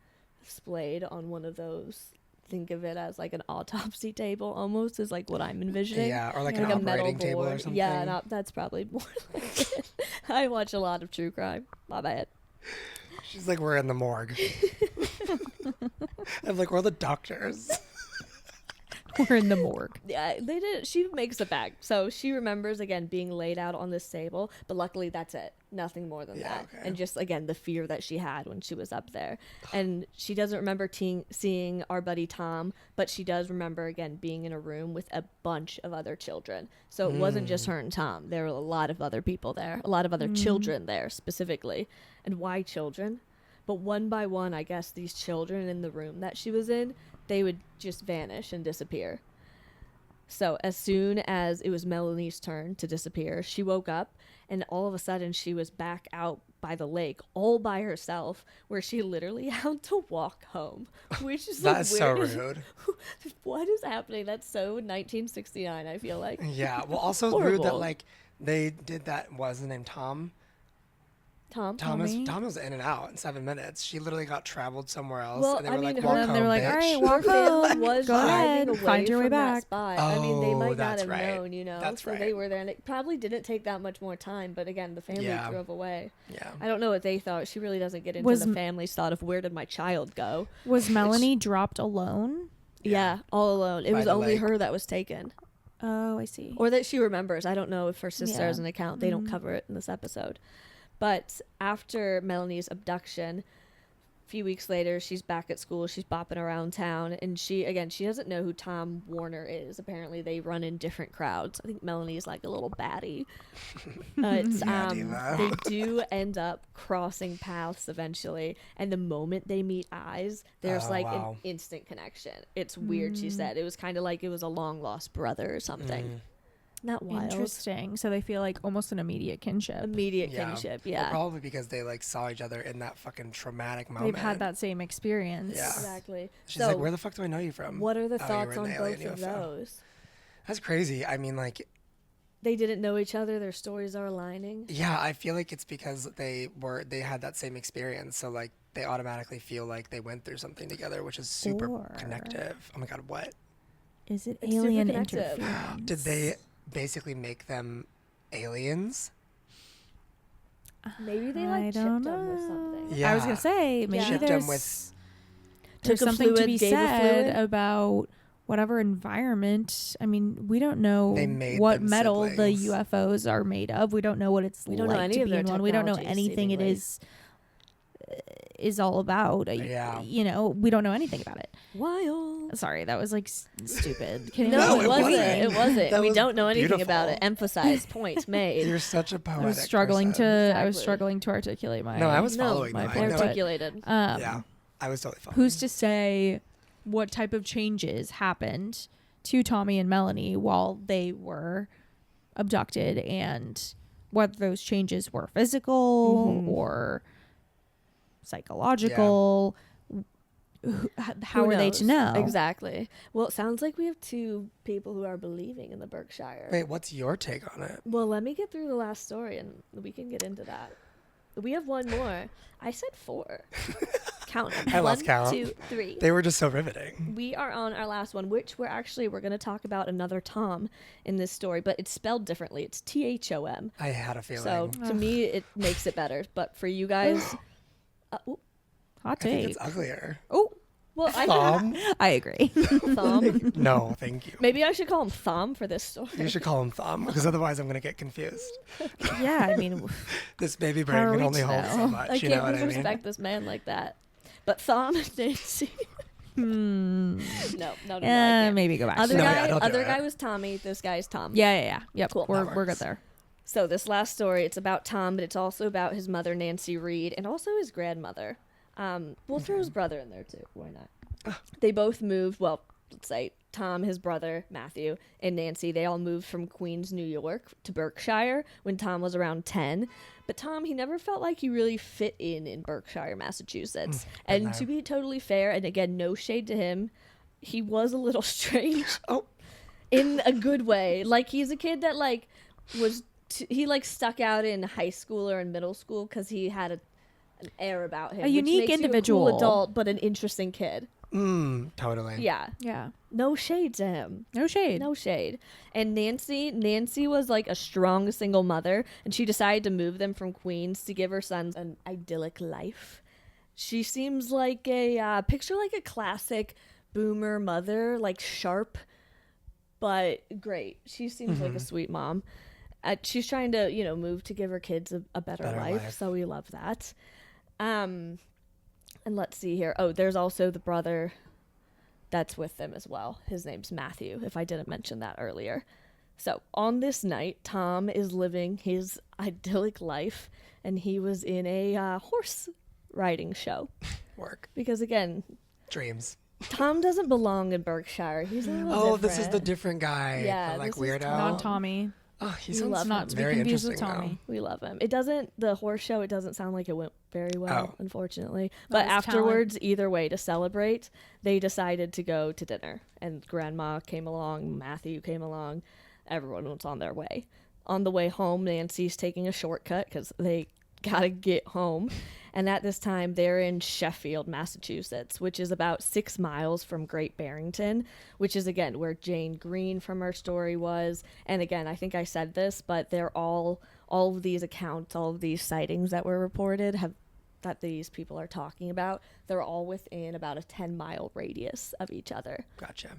S1: displayed on one of those. Think of it as like an autopsy table, almost is like what I'm envisioning.
S2: Yeah, or like an
S1: a metal
S2: operating table or
S1: board.
S2: something.
S1: Yeah, that's probably more like it. I watch a lot of true crime. My bad.
S2: She's like, we're in the morgue. I'm like, we're the doctors.
S3: We're in the morgue.
S1: Yeah, they did. She makes it back, so she remembers again being laid out on this table. But luckily, that's it. Nothing more than that.
S2: Okay.
S1: And just again the fear that she had when she was up there. And she doesn't remember seeing our buddy Tom, but she does remember again being in a room with a bunch of other children. So it wasn't just her and Tom. There were a lot of other people there, a lot of other children there specifically. And why children? But one by one, I guess these children in the room that she was in, they would just vanish and disappear. So as soon as it was Melanie's turn to disappear, she woke up and all of a sudden she was back out by the lake all by herself, where she literally had to walk home, which is
S2: That's
S1: the
S2: so
S1: weirdest.
S2: rude.
S1: What is happening? That's so 1969, I feel like.
S2: Yeah. Well, also rude that
S1: Horrible.
S2: like they did that. What was his name? Tom
S3: Tommy?
S2: was in and out in 7 minutes. She literally got traveled somewhere else.
S1: Well,
S2: and they
S1: I
S2: were
S1: mean,
S2: like,
S1: her-
S2: walk
S3: And
S2: home,
S3: they were like,
S2: bitch.
S3: all right, walk
S1: Her family
S3: home.
S1: was
S3: Go ahead.
S1: driving away
S3: Find your way
S1: from that
S3: back.
S1: spot. I mean, they
S2: Oh,
S1: might not
S2: that's
S1: have
S2: right.
S1: known,
S2: That's
S1: so
S2: right.
S1: they were there, and it probably didn't take that much more time. But again, the family
S2: Yeah.
S1: drove away.
S2: Yeah.
S1: I don't know what they thought. She really doesn't get into
S3: Was
S1: the
S3: m-
S1: family's thought of where did my child go.
S3: Was Melanie dropped alone?
S1: Yeah, all alone. It
S2: By
S1: was
S2: the
S1: only
S2: lake.
S1: her that was taken,
S3: Oh, I see.
S1: or that she remembers. I don't know if her sister
S3: Yeah.
S1: has an account. They don't cover it in this episode. But after Melanie's abduction, a few weeks later, she's back at school. She's bopping around town, and she doesn't know who Tom Warner is. Apparently, they run in different crowds. I think Melanie's like a little baddie. But
S2: Yeah, diva.
S1: they do end up crossing paths eventually, and the moment they meet eyes, there's
S2: Oh,
S1: like
S2: wow.
S1: an instant connection. It's weird, she said. It was kind of like it was a long lost brother or something. Not wild.
S3: Interesting. So they feel like almost an immediate kinship.
S1: Immediate
S2: Yeah.
S1: kinship,
S2: Well,
S1: yeah.
S2: probably because they like saw each other in that fucking traumatic moment.
S3: They've had that same experience.
S2: Yeah.
S1: Exactly.
S2: She's
S1: so
S2: like, where the fuck do I know you from?
S1: what are the
S2: Oh, you
S1: thoughts
S2: were
S1: on
S2: an
S1: both
S2: alien
S1: of
S2: UFO.
S1: those?
S2: That's crazy. I mean, like,
S1: They didn't know each other. Their stories are aligning.
S2: yeah, I feel like it's because they had that same experience. So like they automatically feel like they went through something together, which is super
S3: Or-
S2: connective. Oh my God, what?
S3: Is it
S1: It's super
S3: alien
S1: connective.
S3: interference?
S2: Did they basically make them aliens?
S1: Maybe they
S3: I
S1: like chipped
S3: don't
S1: them with
S3: know.
S1: something.
S2: Yeah.
S3: I was gonna say maybe
S1: Shipped
S2: them
S3: there's
S2: with-
S3: there's
S1: Took a
S3: something to
S1: fluid,
S3: be
S1: gave a
S3: said
S1: fluid.
S3: about whatever environment. I mean, we don't know
S2: They made
S3: what
S2: them
S3: metal
S2: siblings.
S3: the UFOs are made of. We don't know what it's
S1: We don't know
S3: like
S1: any
S3: to
S1: of
S3: be
S1: their
S3: in one. We don't know
S1: technologies,
S3: anything it
S1: seemingly.
S3: is all about.
S2: Yeah.
S3: You know, we don't know anything about it.
S1: Wild.
S3: Sorry, that was like stupid. Can you
S1: No,
S2: No,
S1: it
S2: it
S1: wasn't.
S2: wasn't.
S1: It wasn't.
S2: That
S1: We
S2: was
S1: don't know anything about it.
S2: beautiful.
S1: Emphasize. Point made.
S2: You're such a poetic
S3: I was struggling
S2: person.
S3: to. I was
S1: Exactly.
S3: struggling to articulate my.
S2: No, I was
S1: No,
S2: following
S3: my
S2: that.
S3: point,
S2: I know.
S3: but-
S1: Articulated.
S2: Yeah, I was totally following.
S3: Who's to say what type of changes happened to Tommy and Melanie while they were abducted, and whether those changes were physical
S1: Mhm.
S3: or psychological? How
S1: Who
S3: are they to
S1: knows?
S3: know?
S1: Exactly. Well, it sounds like we have two people who are believing in the Berkshire.
S2: Wait, what's your take on it?
S1: Well, let me get through the last story and we can get into that. We have one more. I said 4. Count them.
S2: I lost
S1: 1,
S2: count.
S1: 2, 3.
S2: They were just so riveting.
S1: We are on our last one, which we're going to talk about another Tom in this story, but it's spelled differently. It's THOM.
S2: I had a feeling.
S1: So to me, it makes it better. But for you guys,
S3: Hot
S2: I think
S3: take.
S2: it's uglier.
S3: Oh,
S1: well, I
S2: Thumb?
S3: I agree.
S1: Thumb.
S2: No, thank you.
S1: Maybe I should call him Thumb for this story.
S2: You should call him Thumb, because otherwise I'm going to get confused.
S3: Yeah, I mean,
S2: This baby
S3: How
S2: brain
S3: are
S2: can
S3: we
S2: only
S3: to
S2: hold
S3: know?
S2: so much.
S1: I
S2: You know
S1: can't
S2: what I mean?
S1: disrespect this man like that. But Thumb and Nancy. No, I can't.
S3: maybe go back.
S1: Other
S2: No,
S1: guy,
S2: yeah, don't do
S1: other
S2: it.
S1: guy was Tommy. This guy's Tom.
S3: Yeah. Yep.
S1: Cool.
S3: We're
S2: That
S3: good
S2: works.
S3: there.
S1: So this last story, it's about Tom, but it's also about his mother, Nancy Reed, and also his grandmother. We'll throw his brother in there too. Why not? They both moved. Well, let's say Tom, his brother Matthew, and Nancy. They all moved from Queens, New York, to Berkshire when Tom was around 10. But Tom, he never felt like he really fit in Berkshire, Massachusetts. And
S2: there.
S1: to be totally fair, and again, no shade to him, he was a little strange.
S2: Oh.
S1: In a good way. Like, he's a kid that, like, he, like, stuck out in high school or in middle school because he had an air about him.
S3: A
S1: which
S3: unique
S1: makes you
S3: individual.
S1: a cool adult, but an interesting kid.
S2: Totally.
S1: Yeah.
S3: Yeah.
S1: No shade to him.
S3: No shade.
S1: No shade. And Nancy was like a strong single mother, and she decided to move them from Queens to give her sons an idyllic life. She seems like picture like a classic boomer mother, like sharp, but great. She seems like a sweet mom. She's trying to, move to give her kids a better life, so we love that. And let's see here. Oh, there's also the brother that's with them as well. His name's Matthew, if I didn't mention that earlier. So on this night, Tom is living his idyllic life, and he was in a horse riding show.
S2: Work.
S1: Because again,
S2: Dreams.
S1: Tom doesn't belong in Berkshire. He's a little different.
S2: This is the different guy.
S1: Yeah,
S2: the, like
S1: this is
S2: weirdo.
S3: Not Tommy.
S2: Oh, he
S1: We
S2: sounds
S1: love
S3: Not to be
S2: very
S3: confused with
S2: interesting.
S3: Tommy.
S1: We love him. The horse show, it doesn't sound like it went very well,
S2: Oh.
S1: unfortunately.
S3: Not
S1: But
S3: his
S1: afterwards, either way, to celebrate, they decided to go to dinner. And Grandma came along, Matthew came along, everyone was on their way. On the way home, Nancy's taking a shortcut because they gotta get home. And at this time, they're in Sheffield, Massachusetts, which is about 6 miles from Great Barrington, which is, again, where Jane Green from her story was. And again, I think I said this, but they're all of these accounts, all of these sightings that were reported that these people are talking about, they're all within about a 10-mile radius of each other.
S2: Gotcha.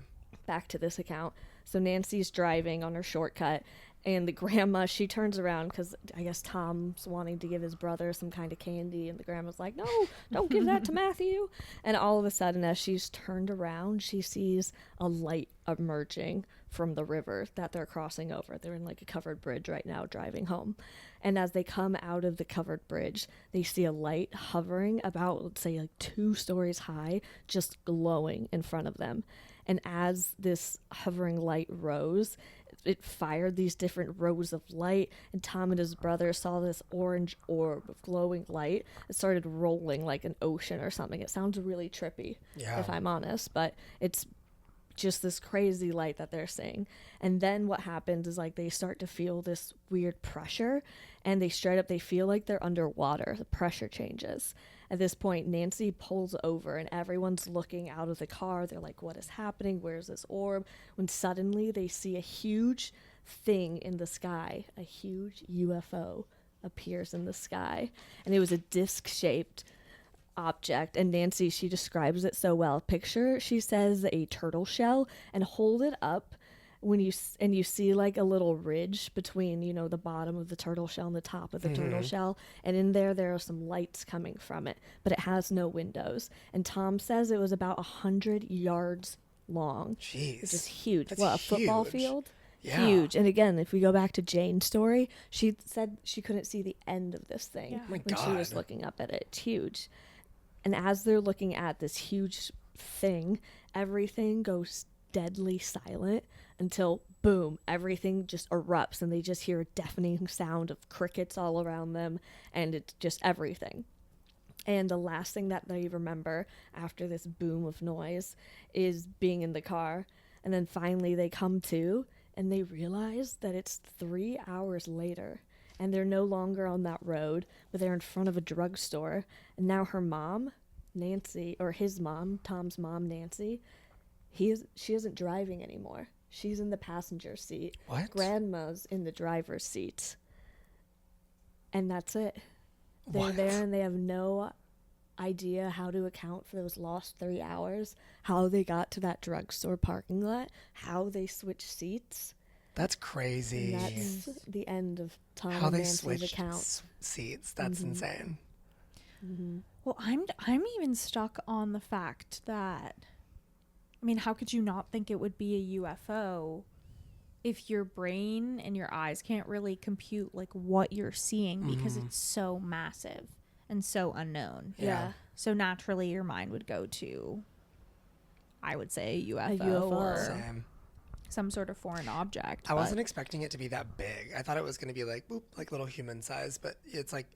S1: Back to this account. So Nancy's driving on her shortcut, and the grandma, she turns around because I guess Tom's wanting to give his brother some kind of candy, and the grandma's like, no, don't give that to Matthew. And all of a sudden, as she's turned around, she sees a light emerging from the river that they're crossing over. They're in like a covered bridge right now driving home. And as they come out of the covered bridge, they see a light hovering about, let's say, like 2 stories high, just glowing in front of them. And as this hovering light rose, it fired these different rows of light, and Tom and his brother saw this orange orb of glowing light. It started rolling like an ocean or something. It sounds really trippy,
S2: Yeah.
S1: if I'm honest, but it's just this crazy light that they're seeing. And then what happens is like they start to feel this weird pressure, and they straight up, they feel like they're underwater. The pressure changes. At this point, Nancy pulls over and everyone's looking out of the car. They're like, what is happening? Where's this orb? When suddenly they see a huge thing in the sky. A huge UFO appears in the sky. And it was a disc-shaped object. And Nancy, she describes it so well. Picture, she says, a turtle shell, and hold it up when you see like a little ridge between, you know, the bottom of the turtle shell and the top of the turtle shell, and in there are some lights coming from it, but it has no windows. And Tom says it was about 100 yards long.
S2: Jeez,
S1: which is huge.
S2: That's
S1: What, a football
S2: huge.
S1: field?
S2: Yeah.
S1: Huge. And again, if we go back to Jane's story, she said she couldn't see the end of this thing
S3: Yeah.
S2: Oh my
S1: when she was
S2: God.
S1: looking up at it. It's huge. And as they're looking at this huge thing, everything goes deadly silent until boom, everything just erupts, and they just hear a deafening sound of crickets all around them, and it's just everything. And the last thing that they remember after this boom of noise is being in the car. And then finally they come to, and they realize that it's 3 hours later, and they're no longer on that road, but they're in front of a drugstore. And now her mom, Nancy, or his mom, Tom's mom, Nancy, she isn't driving anymore. She's in the passenger seat.
S2: What?
S1: Grandma's in the driver's seat. And that's it. They're
S2: What?
S1: there, and they have no idea how to account for those lost 3 hours, how they got to that drugstore parking lot, how they switched seats.
S2: That's crazy.
S1: And that's the end of Tom
S2: How
S1: and
S2: they
S1: Nancy's
S2: switched
S1: account.
S2: seats. That's insane.
S3: Well, I'm even stuck on the fact that, I mean, how could you not think it would be a UFO if your brain and your eyes can't really compute like what you're seeing because it's so massive and so unknown.
S1: Yeah.
S3: So naturally your mind would go to, I would say, a UFO,
S1: UFO.
S3: or
S2: Same.
S3: some sort of foreign object.
S2: I wasn't expecting it to be that big. I thought it was going to be like, boop, like little human size, but it's like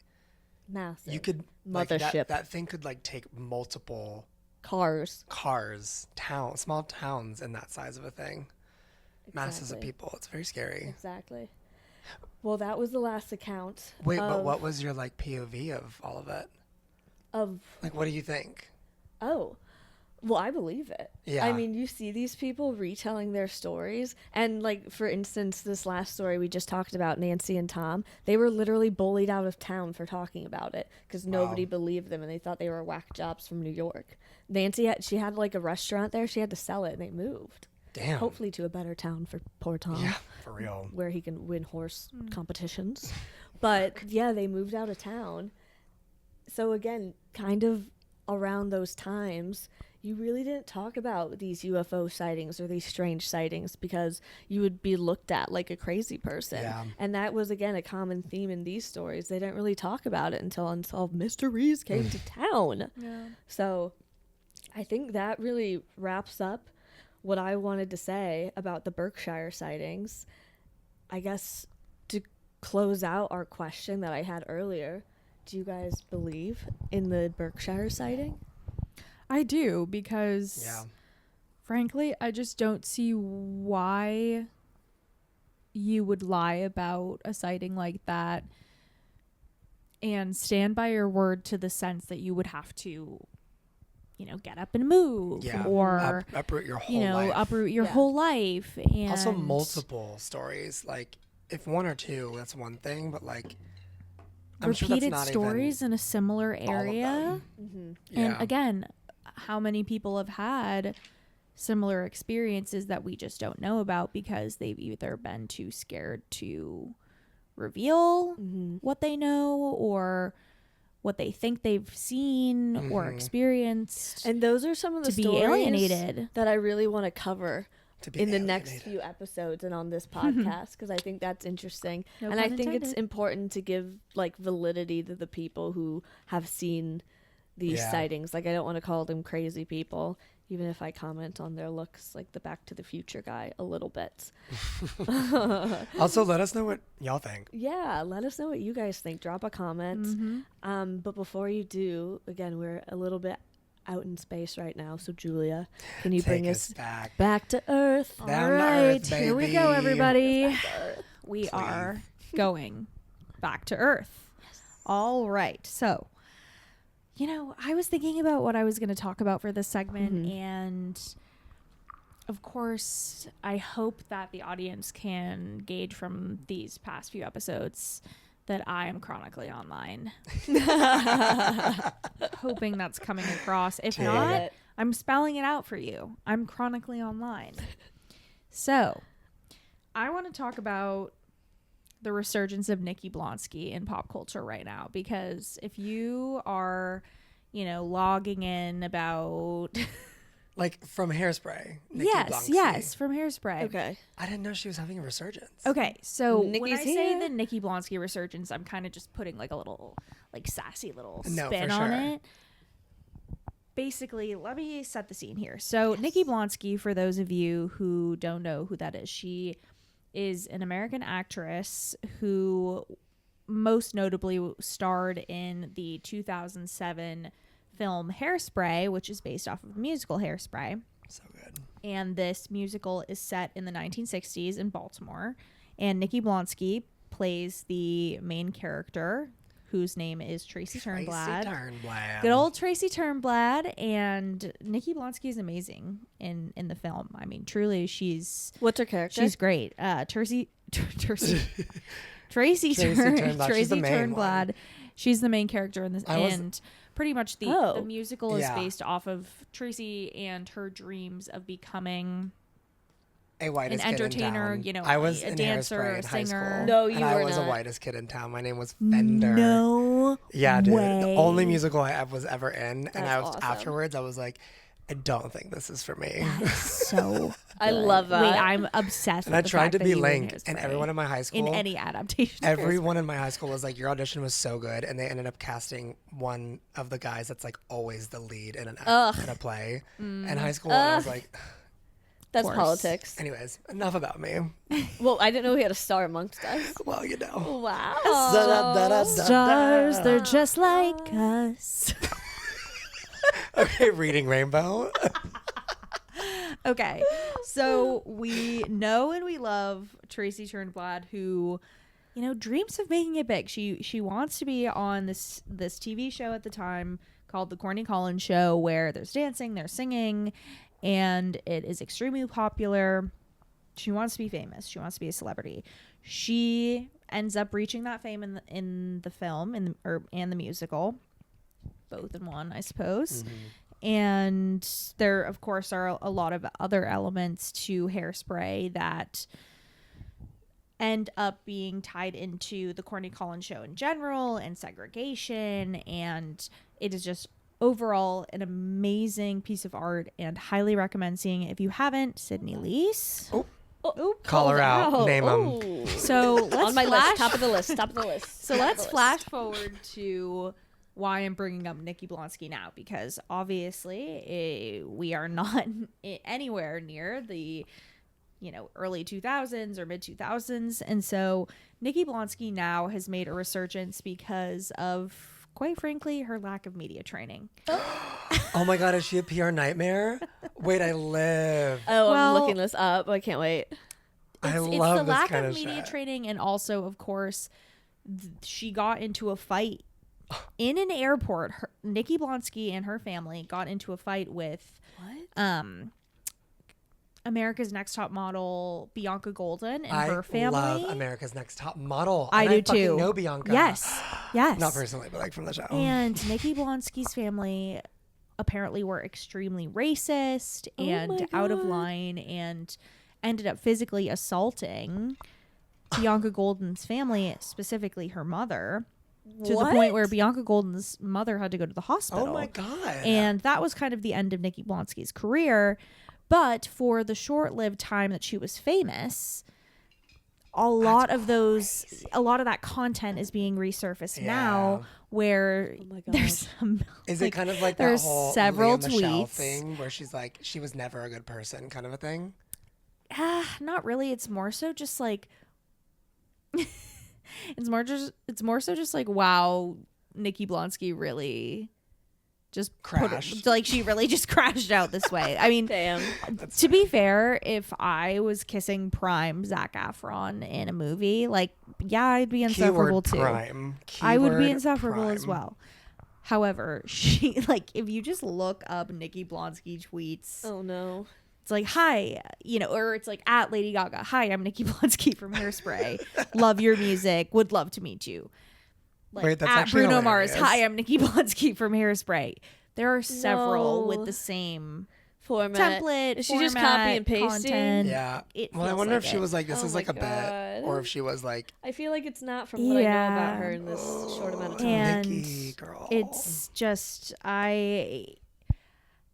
S1: Massive.
S2: you could like,
S1: Mothership.
S2: that thing could like take multiple
S1: Cars.
S2: cars, small towns in that size of a thing. Masses of
S1: Exactly.
S2: people. It's very scary.
S1: Exactly. Well, that was the last account.
S2: Wait, but
S1: of-
S2: what was your like POV of all of it?
S1: Of
S2: Like, what do you think?
S1: Oh, well, I believe it.
S2: Yeah.
S1: I mean, you see these people retelling their stories. And, like, for instance, this last story we just talked about, Nancy and Tom, they were literally bullied out of town for talking about it because nobody believed them and they thought they were whack jobs from New York. Nancy, she had, like, a restaurant there. She had to sell it, and they moved.
S2: Damn.
S1: Hopefully to a better town for poor Tom.
S2: Yeah, for real.
S1: Where he can win horse competitions. But, yeah, they moved out of town. So, again, kind of around those times, you really didn't talk about these UFO sightings or these strange sightings because you would be looked at like a crazy person.
S2: Yeah.
S1: And that was, again, a common theme in these stories. They didn't really talk about it until Unsolved Mysteries came to town.
S3: Yeah.
S1: So I think that really wraps up what I wanted to say about the Berkshire sightings. I guess to close out our question that I had earlier, do you guys believe in the Berkshire sighting?
S3: I do, because
S2: Yeah.
S3: frankly, I just don't see why you would lie about a sighting like that and stand by your word to the sense that you would have to, you know, get up and move,
S2: Yeah.
S3: or
S2: uproot your whole
S3: you know,
S2: life.
S3: uproot your
S1: Yeah.
S3: whole life. And
S2: Also, multiple stories. Like, if one or two, that's one thing, but like, I'm sure that's
S3: repeated
S2: not
S3: stories in a similar
S2: all of
S3: area.
S2: them.
S1: Mm-hmm.
S3: And
S2: Yeah.
S3: again, how many people have had similar experiences that we just don't know about because they've either been too scared to reveal
S1: Mm-hmm.
S3: what they know or what they think they've seen or
S2: Mhm.
S3: experienced,
S1: And those are some of the
S3: to be
S1: stories
S3: alienated.
S1: that I really want to cover
S2: To be
S1: in the next
S2: alienated.
S1: few episodes and on this podcast because I think that's interesting.
S3: No
S1: and I
S3: pun
S1: think it's
S3: intended.
S1: important to give like validity to the people who have seen these
S2: Yeah.
S1: sightings. Like I don't want to call them crazy people, even if I comment on their looks like the Back to the Future guy a little bit.
S2: Also, let us know what y'all think.
S1: Yeah, let us know what you guys think. Drop a comment.
S3: Mhm.
S1: But before you do, again, we're a little bit out in space right now. So Julia, can you bring
S2: Take
S1: us
S2: back.
S1: back to Earth?
S2: Down
S3: All
S2: to
S3: right,
S2: Earth,
S3: here we
S2: baby.
S3: go, everybody.
S1: Back to Earth.
S3: We
S2: Please.
S3: are going back to Earth. All right. So, I was thinking about what I was going to talk about for this segment. And of course, I hope that the audience can gauge from these past few episodes that I am chronically online. Hoping that's coming across. If
S2: Take
S3: not,
S1: it.
S3: I'm spelling it out for you. I'm chronically online. So, I want to talk about the resurgence of Nikki Blonsky in pop culture right now, because if you are, logging in about
S2: Like from Hairspray. Nikki
S3: yes,
S2: Blonsky.
S3: from Hairspray.
S1: Okay.
S2: I didn't know she was having a resurgence.
S3: Okay, so when
S1: Nikki's
S3: I say
S1: here.
S3: the Nikki Blonsky resurgence, I'm kind of just putting like a little like sassy little
S2: No,
S3: spin
S2: for
S3: on
S2: sure.
S3: it. Basically, let me set the scene here. So Nikki Blonsky, for those of you who don't know who that is, she is an American actress who most notably starred in the 2007 film Hairspray, which is based off of the musical Hairspray.
S2: So good.
S3: And this musical is set in the 1960s in Baltimore. And Nikki Blonsky plays the main character, whose name is Tracy Turnblad.
S2: Turnblad.
S3: Good old Tracy Turnblad. And Nikki Blonsky is amazing in the film. I mean, truly, she's
S1: What's her character?
S3: great. Tracy
S2: Turnblad.
S3: She's the
S2: Tracy
S3: Turnblad.
S2: one.
S3: She's the main character in this,
S2: I was-
S3: and pretty much the
S1: Oh.
S3: musical is
S2: Yeah.
S3: based off of Tracy and her dreams of becoming
S2: A whitest
S3: an
S2: kid in
S3: entertainer,
S2: town. I was
S3: a
S2: in
S3: dancer,
S2: Hairspray
S3: a
S2: in high
S3: singer.
S2: school.
S1: No, you
S2: and I
S1: were
S2: was
S1: not.
S2: the whitest kid in town. My name was Fender.
S3: No
S2: Yeah, dude.
S3: way.
S2: The only musical I was ever in, and
S1: That's
S2: I was
S1: awesome.
S2: afterwards, I was like, I don't think this is for me.
S3: That is so
S1: I
S3: good.
S1: love that.
S3: Wait, I'm obsessed
S2: And
S3: with
S2: I
S3: the
S2: tried
S3: fact
S2: to
S3: that
S2: be
S3: you were in
S2: Link, and
S3: Hairspray
S2: everyone in my high school,
S3: in any adaptation. of Hairspray.
S2: everyone in my high school was like, your audition was so good, and they ended up casting one of the guys that's like always the lead in
S1: Ugh.
S2: in a play in high school, and I was like,
S1: That's
S3: course.
S1: politics.
S2: anyways, enough about me.
S1: Well, I didn't know we had a star amongst us.
S2: Well, you know.
S1: Wow.
S2: Da-da-da-da-da.
S3: Stars, they're just like us.
S2: Okay, Reading Rainbow.
S3: Okay, so we know and we love Tracy Turnblad, who, dreams of making it big. She wants to be on this TV show at the time called The Corny Collins Show, where there's dancing, there's singing, and it is extremely popular. She wants to be famous. She wants to be a celebrity. She ends up reaching that fame in the film and the musical, both in one, I suppose. And there, of course, are a lot of other elements to Hairspray that end up being tied into the Corny Collins Show in general and segregation. And it is just overall an amazing piece of art and highly recommend seeing it. If you haven't, Sydney Lease.
S1: Oh,
S2: Call her
S1: hold
S2: out.
S1: on.
S2: Name 'em.
S1: Oh.
S3: So let's
S1: On my
S3: flash.
S1: list, top of the list, top of the list.
S3: So
S1: top of
S3: let's
S1: the list.
S3: flash forward to why I'm bringing up Nikki Blonsky now, because obviously we are not anywhere near the early 2000s or mid 2000s, and so Nikki Blonsky now has made a resurgence because of, quite frankly, her lack of media training.
S2: Oh my God, is she a PR nightmare? Wait, I live.
S1: Oh,
S3: Well-
S1: I'm looking this up. I can't wait.
S2: I
S3: It's
S2: love
S3: the
S2: this
S3: lack
S2: kind
S3: of
S2: of
S3: media
S2: shit.
S3: training, and also, of course, she got into a fight in an airport. Nikki Blonsky and her family got into a fight with
S1: What?
S3: America's Next Top Model Bianca Golden and
S2: I
S3: her family.
S2: love America's Next Top Model.
S3: I
S2: And
S3: do
S2: I fucking
S3: too.
S2: know Bianca.
S3: Yes, yes.
S2: Not personally, but like from the show.
S3: And Nikki Blonsky's family apparently were extremely racist
S1: Oh
S3: and
S1: my
S3: out of
S1: God.
S3: line, and ended up physically assaulting Bianca Golden's family, specifically her mother, to the point where Bianca Golden's mother had to go to the hospital.
S2: Oh my God.
S3: And that was kind of the end of Nikki Blonsky's career. But for the short-lived time that she was famous, a lot of that content is being resurfaced now,
S2: Yeah.
S3: where
S1: Oh my gosh.
S3: there's
S2: Is it kind of like that
S3: there's
S2: whole
S3: several
S2: Lea Michele
S3: tweets.
S2: thing where she's like, she was never a good person kind of a thing?
S3: Not really. It's more so just like it's more so just like, wow, Nikki Blonsky really just
S2: Crashed.
S3: like she really just crashed out this way. I mean,
S1: Damn.
S3: to be fair, if I was kissing prime Zac Efron in a movie, like, yeah, I'd be insufferable
S2: Keyword
S3: too.
S2: prime.
S3: I would be
S2: Keyword
S3: insufferable
S2: prime.
S3: as well. However, she, like, if you just look up Nikki Blonsky tweets,
S1: Oh no.
S3: it's like, hi, you know, or it's like at Lady Gaga, hi, I'm Nikki Blonsky from Hairspray. Love your music. Would love to meet you. Like,
S2: Wait, that's
S3: at
S2: actually
S3: Bruno Mars,
S2: hilarious.
S3: hi, I'm Nikki Blonsky from Hairspray. There are several
S1: No.
S3: with the same
S1: Format.
S3: template.
S1: Is she just
S3: format,
S1: copy and pasting?
S3: content.
S2: Yeah.
S3: It
S2: Well, I
S3: feels
S2: wonder
S3: like
S2: if she
S3: it.
S2: was like, this
S1: Oh
S2: is
S1: my
S2: like a bit,
S1: God.
S2: or if she was like,
S1: I feel like it's not from what I know about
S3: Yeah.
S1: her in this short amount of time.
S3: And
S2: Nikki, girl.
S3: it's just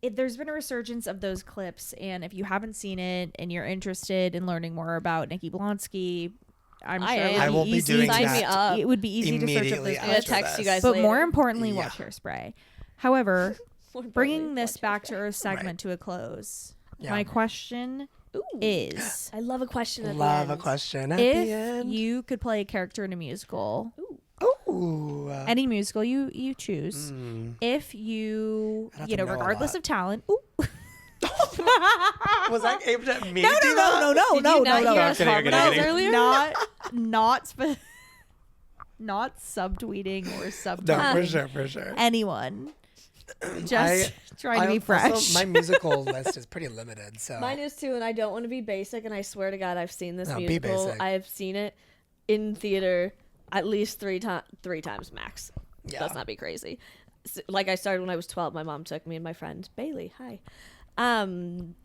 S3: there's been a resurgence of those clips, and if you haven't seen it and you're interested in learning more about Nikki Blonsky, I'm
S1: I
S3: sure
S1: am.
S3: it would
S2: I
S3: be
S2: will be
S3: easy.
S2: doing
S1: Sign me
S2: that
S1: up.
S3: It would be easy to search up
S2: immediately
S3: those
S1: I'm gonna
S2: after
S3: clips.
S1: text you
S2: this.
S1: guys
S3: But
S1: later.
S3: more importantly,
S2: Yeah.
S3: watch Hairspray. However,
S1: More
S3: bringing
S1: importantly,
S3: this
S1: watch
S3: back
S1: Hairspray.
S3: to our segment to a close,
S2: Yeah.
S3: my question
S1: Ooh.
S3: is:
S1: I love a question at
S2: Love
S1: the
S2: a
S1: end.
S2: question at the
S3: if
S2: end.
S3: you could play a character in a musical,
S2: Ooh.
S3: any musical you choose, if you
S2: I'd have
S3: you
S2: to
S3: know,
S2: know a
S3: regardless
S2: lot.
S3: of talent, ooh.
S2: Was that aimed at me?
S3: No,
S2: Do that?
S3: no,
S1: Did you not hear us
S2: kidding, I'm kidding, I'm
S1: harmonize
S2: kidding.
S1: earlier?
S3: Not subtweeting or
S2: No,
S3: subtweeting
S2: for sure.
S3: anyone. Just trying to be
S2: also-
S3: fresh.
S2: my musical list is pretty limited, so
S1: Mine is too, and I don't want to be basic, and I swear to God, I've seen this
S2: No, be
S1: musical.
S2: basic.
S1: I've seen it in theater at least three times max.
S2: Yeah.
S1: Let's not be crazy. Like, I started when I was 12. My mom took me and my friend Bailey. Hi.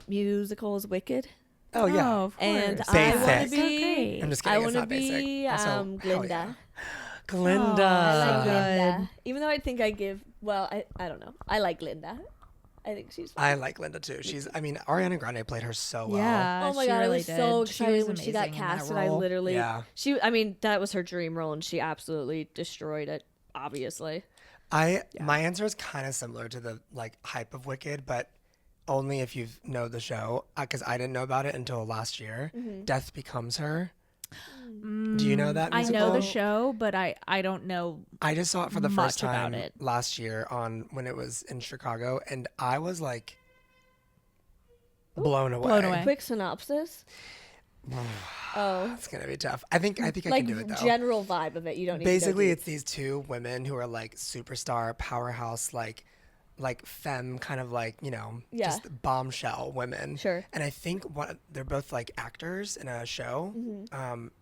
S1: Musical is Wicked.
S2: Oh yeah.
S3: Oh, of
S1: And
S3: course.
S1: I want to
S2: Basic.
S1: be.
S2: I'm just
S1: I
S2: kidding.
S1: want
S2: It's
S1: to
S2: not basic.
S1: be
S2: Also, hell
S1: Glinda.
S2: yeah. Glinda.
S3: Aw,
S1: I like
S3: so
S1: Glinda.
S3: good.
S1: Even though I think I give. Well, I don't know. I like Glinda. I think she's.
S2: I like Glinda too. I mean, Ariana Grande played her so well.
S3: Yeah.
S1: Oh my
S3: she
S1: God,
S3: really
S1: I was so
S3: did. She
S1: excited
S3: was
S1: when she got
S3: amazing in that
S1: casted. I
S3: role.
S1: literally,
S2: Yeah.
S1: I mean, that was her dream role, and she absolutely destroyed it. Obviously,
S2: My answer is kind of similar to the like hype of Wicked, but only if you know the show, because I didn't know about it until last year. Death Becomes Her. Do you know that
S3: I
S2: musical?
S3: know the show, but I don't know.
S2: I just saw it for the
S3: much
S2: first time
S3: about it.
S2: last year when it was in Chicago, and I was like blown away.
S3: Blown away.
S1: quick synopsis. Oh,
S2: It's gonna be tough. I think I
S1: like
S2: can do it though.
S1: general vibe of it. You don't need
S2: Basically,
S1: to go
S2: it's these two women who are like superstar powerhouse, like femme kind of like, you know,
S1: Yeah.
S2: just bombshell women.
S1: Sure.
S2: And I think they're both like actors in a show.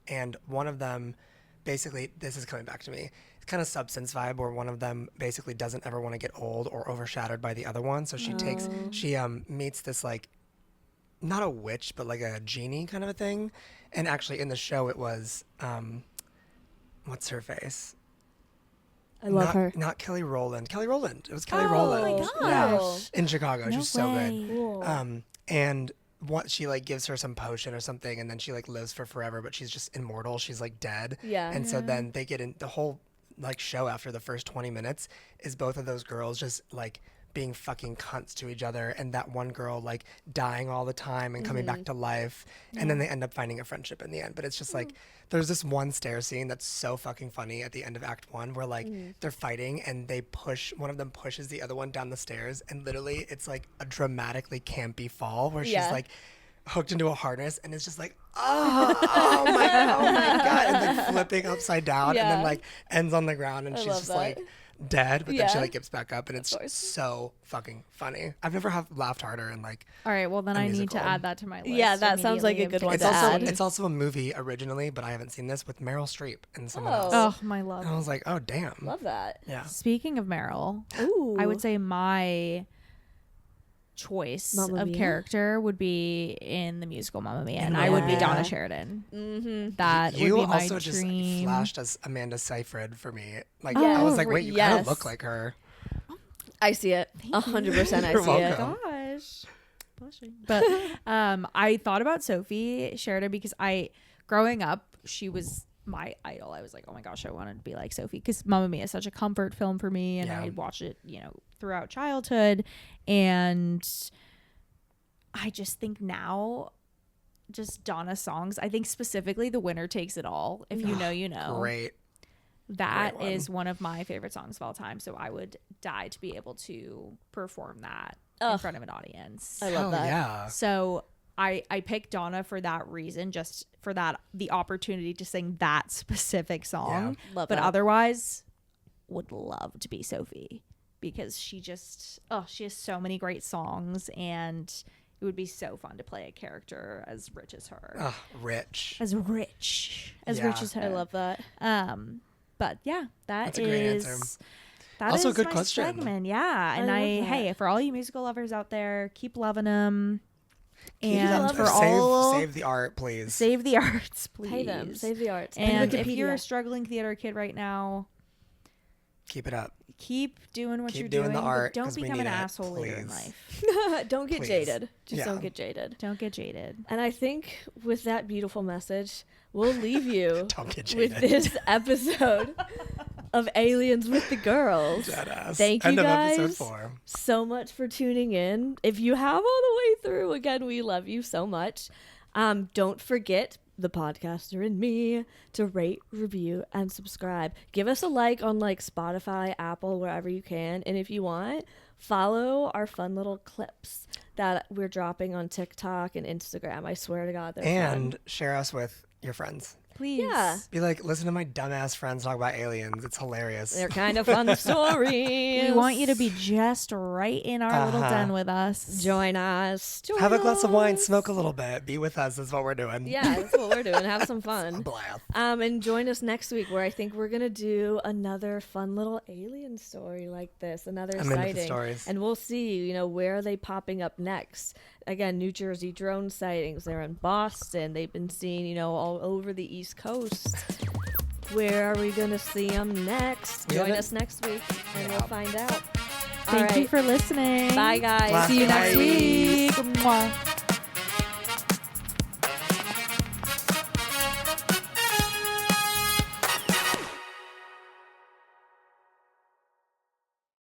S2: And one of them, basically, this is coming back to me. It's kind of Substance vibe where one of them basically doesn't ever want to get old or overshadowed by the other one. So she meets this like, not a witch, but like a genie kind of a thing. And actually in the show it was, what's her face?
S1: I love her.
S2: Not Kelly Rowland. Kelly Rowland. It was Kelly
S1: Oh
S2: Rowland.
S1: my
S2: Yeah,
S1: gosh.
S2: in Chicago. She
S3: No
S2: was so
S3: way.
S2: good.
S1: Cool.
S2: And what she like gives her some potion or something, and then she like lives for forever, but she's just immortal. She's like dead.
S1: Yeah.
S2: And so then they get in the whole like show after the first 20 minutes is both of those girls just like being fucking cunts to each other, and that one girl like dying all the time and coming back to life, and then they end up finding a friendship in the end. But it's just like there's this one stair scene that's so fucking funny at the end of Act 1 where like they're fighting and one of them pushes the other one down the stairs, and literally it's like a dramatically campy fall where she's
S1: Yeah.
S2: like hooked into a harness and it's just like oh my god, and like flipping upside down, and then
S1: Yeah.
S2: like ends on the ground, and
S1: I
S2: she's
S1: love
S2: just
S1: that.
S2: like dead, but then she
S1: Yeah.
S2: like gets back up, and it's
S1: course.
S2: so fucking funny. I've never laughed harder, and like
S3: All right, well then
S2: A
S3: I need
S2: musical.
S3: to add that to my list.
S1: Yeah, that sounds like a
S3: immediately
S1: good one
S3: of
S2: it's
S1: to
S2: also
S1: add.
S2: it's also a movie originally, but I haven't seen this, with Meryl Streep and someone
S1: Oh.
S2: else.
S3: Oh, my love.
S2: And I was like, oh damn,
S1: Love that.
S2: yeah.
S3: Speaking of Meryl,
S1: Ooh.
S3: I would say my choice
S1: Mamma
S3: of
S1: Mia?
S3: character would be in the musical Mamma Mia, and
S2: In
S3: I would be
S2: Mamma
S3: Donna
S2: Mia.
S3: Sheridan.
S1: Mm-hmm.
S3: That
S2: You
S3: would be my
S2: also just
S3: dream.
S2: flashed as Amanda Seyfried for me. Like
S1: Yeah.
S2: I was like, wait, you kind
S1: Yes.
S2: of look like her.
S1: I see it. 100% I
S2: You're
S1: see it.
S2: welcome.
S3: Gosh. Blushing. But I thought about Sophie Sheridan because growing up, she was my idol. I was like, oh my gosh, I wanted to be like Sophie, because Mamma Mia is such a comfort film for me, and
S2: Yeah.
S3: I'd watch it, throughout childhood. And I just think now, just Donna songs, I think specifically The Winner Takes It All. If you know, you know.
S2: Great.
S3: that
S2: Great one.
S3: is one of my favorite songs of all time. So I would die to be able to perform that in
S1: Ugh.
S3: front of an audience.
S1: I love
S2: Hell
S1: that.
S2: yeah.
S3: So I picked Donna for that reason, just for that, the opportunity to sing that specific song.
S1: Yeah. Love
S3: but
S1: that.
S3: otherwise, would love to be Sophie, because she has so many great songs, and it would be so fun to play a character as rich as her.
S2: Rich.
S3: As rich as
S2: Yeah.
S3: her.
S1: I love that.
S3: But yeah,
S2: That's a great answer.
S3: That
S2: Also
S3: is
S2: good
S3: my
S2: question.
S3: segment. Yeah, and
S1: I love
S3: hey,
S1: that.
S3: for all you musical lovers out there, keep loving them.
S2: Keep
S3: And
S2: them-
S3: for all
S2: save the art, please.
S3: save the arts, please.
S1: Pay them. Save the arts.
S3: And if
S1: Wikipedia.
S3: you're a struggling theater kid right now,
S2: Keep it up.
S3: keep doing what
S2: Keep
S3: you're
S2: doing
S3: doing.
S2: the
S3: but
S2: art,
S3: don't
S2: 'cause we
S3: become
S2: need
S3: an
S2: it,
S3: asshole later in
S2: please.
S3: life.
S1: Don't get
S2: Please.
S1: jaded. Just
S2: Yeah.
S1: don't get jaded.
S3: Don't get jaded.
S1: And I think with that beautiful message, we'll leave you
S2: Don't get
S1: with
S2: jaded.
S1: this episode of Aliens with the Girls.
S2: Deadass.
S1: Thank you
S2: End of
S1: guys
S2: episode 4.
S1: so much for tuning in. If you have all the way through, again, we love you so much. Don't forget, the podcaster and me, to rate, review, and subscribe. Give us a like on like Spotify, Apple, wherever you can. And if you want, follow our fun little clips that we're dropping on TikTok and Instagram. I swear to God, they're
S2: And
S1: fun.
S2: share us with your friends.
S3: Please.
S1: Yeah.
S2: Be like, listen to my dumbass friends talk about aliens. It's hilarious.
S1: They're kind of fun stories.
S3: We want you to be just right in our little den with us.
S1: Join us. Join
S2: Have a glass of wine,
S1: us.
S2: smoke a little bit. Be with us. That's what we're doing.
S1: Yeah, that's what we're doing. Have some fun.
S2: Blast.
S1: And join us next week, where I think we're gonna do another fun little alien story like this, another
S2: I'm into the
S1: sighting,
S2: stories.
S1: and we'll see, where are they popping up next. Again, New Jersey drone sightings. They're in Boston. They've been seen, all over the East Coast. Where are we gonna see them next?
S2: We
S1: Join
S2: haven't-
S1: us next week, and
S2: Yeah.
S1: we'll find out. All
S3: Thank you
S1: right.
S3: for listening.
S1: Bye, guys.
S2: Bye.
S3: See you next
S2: Bye.
S3: week. Mwah.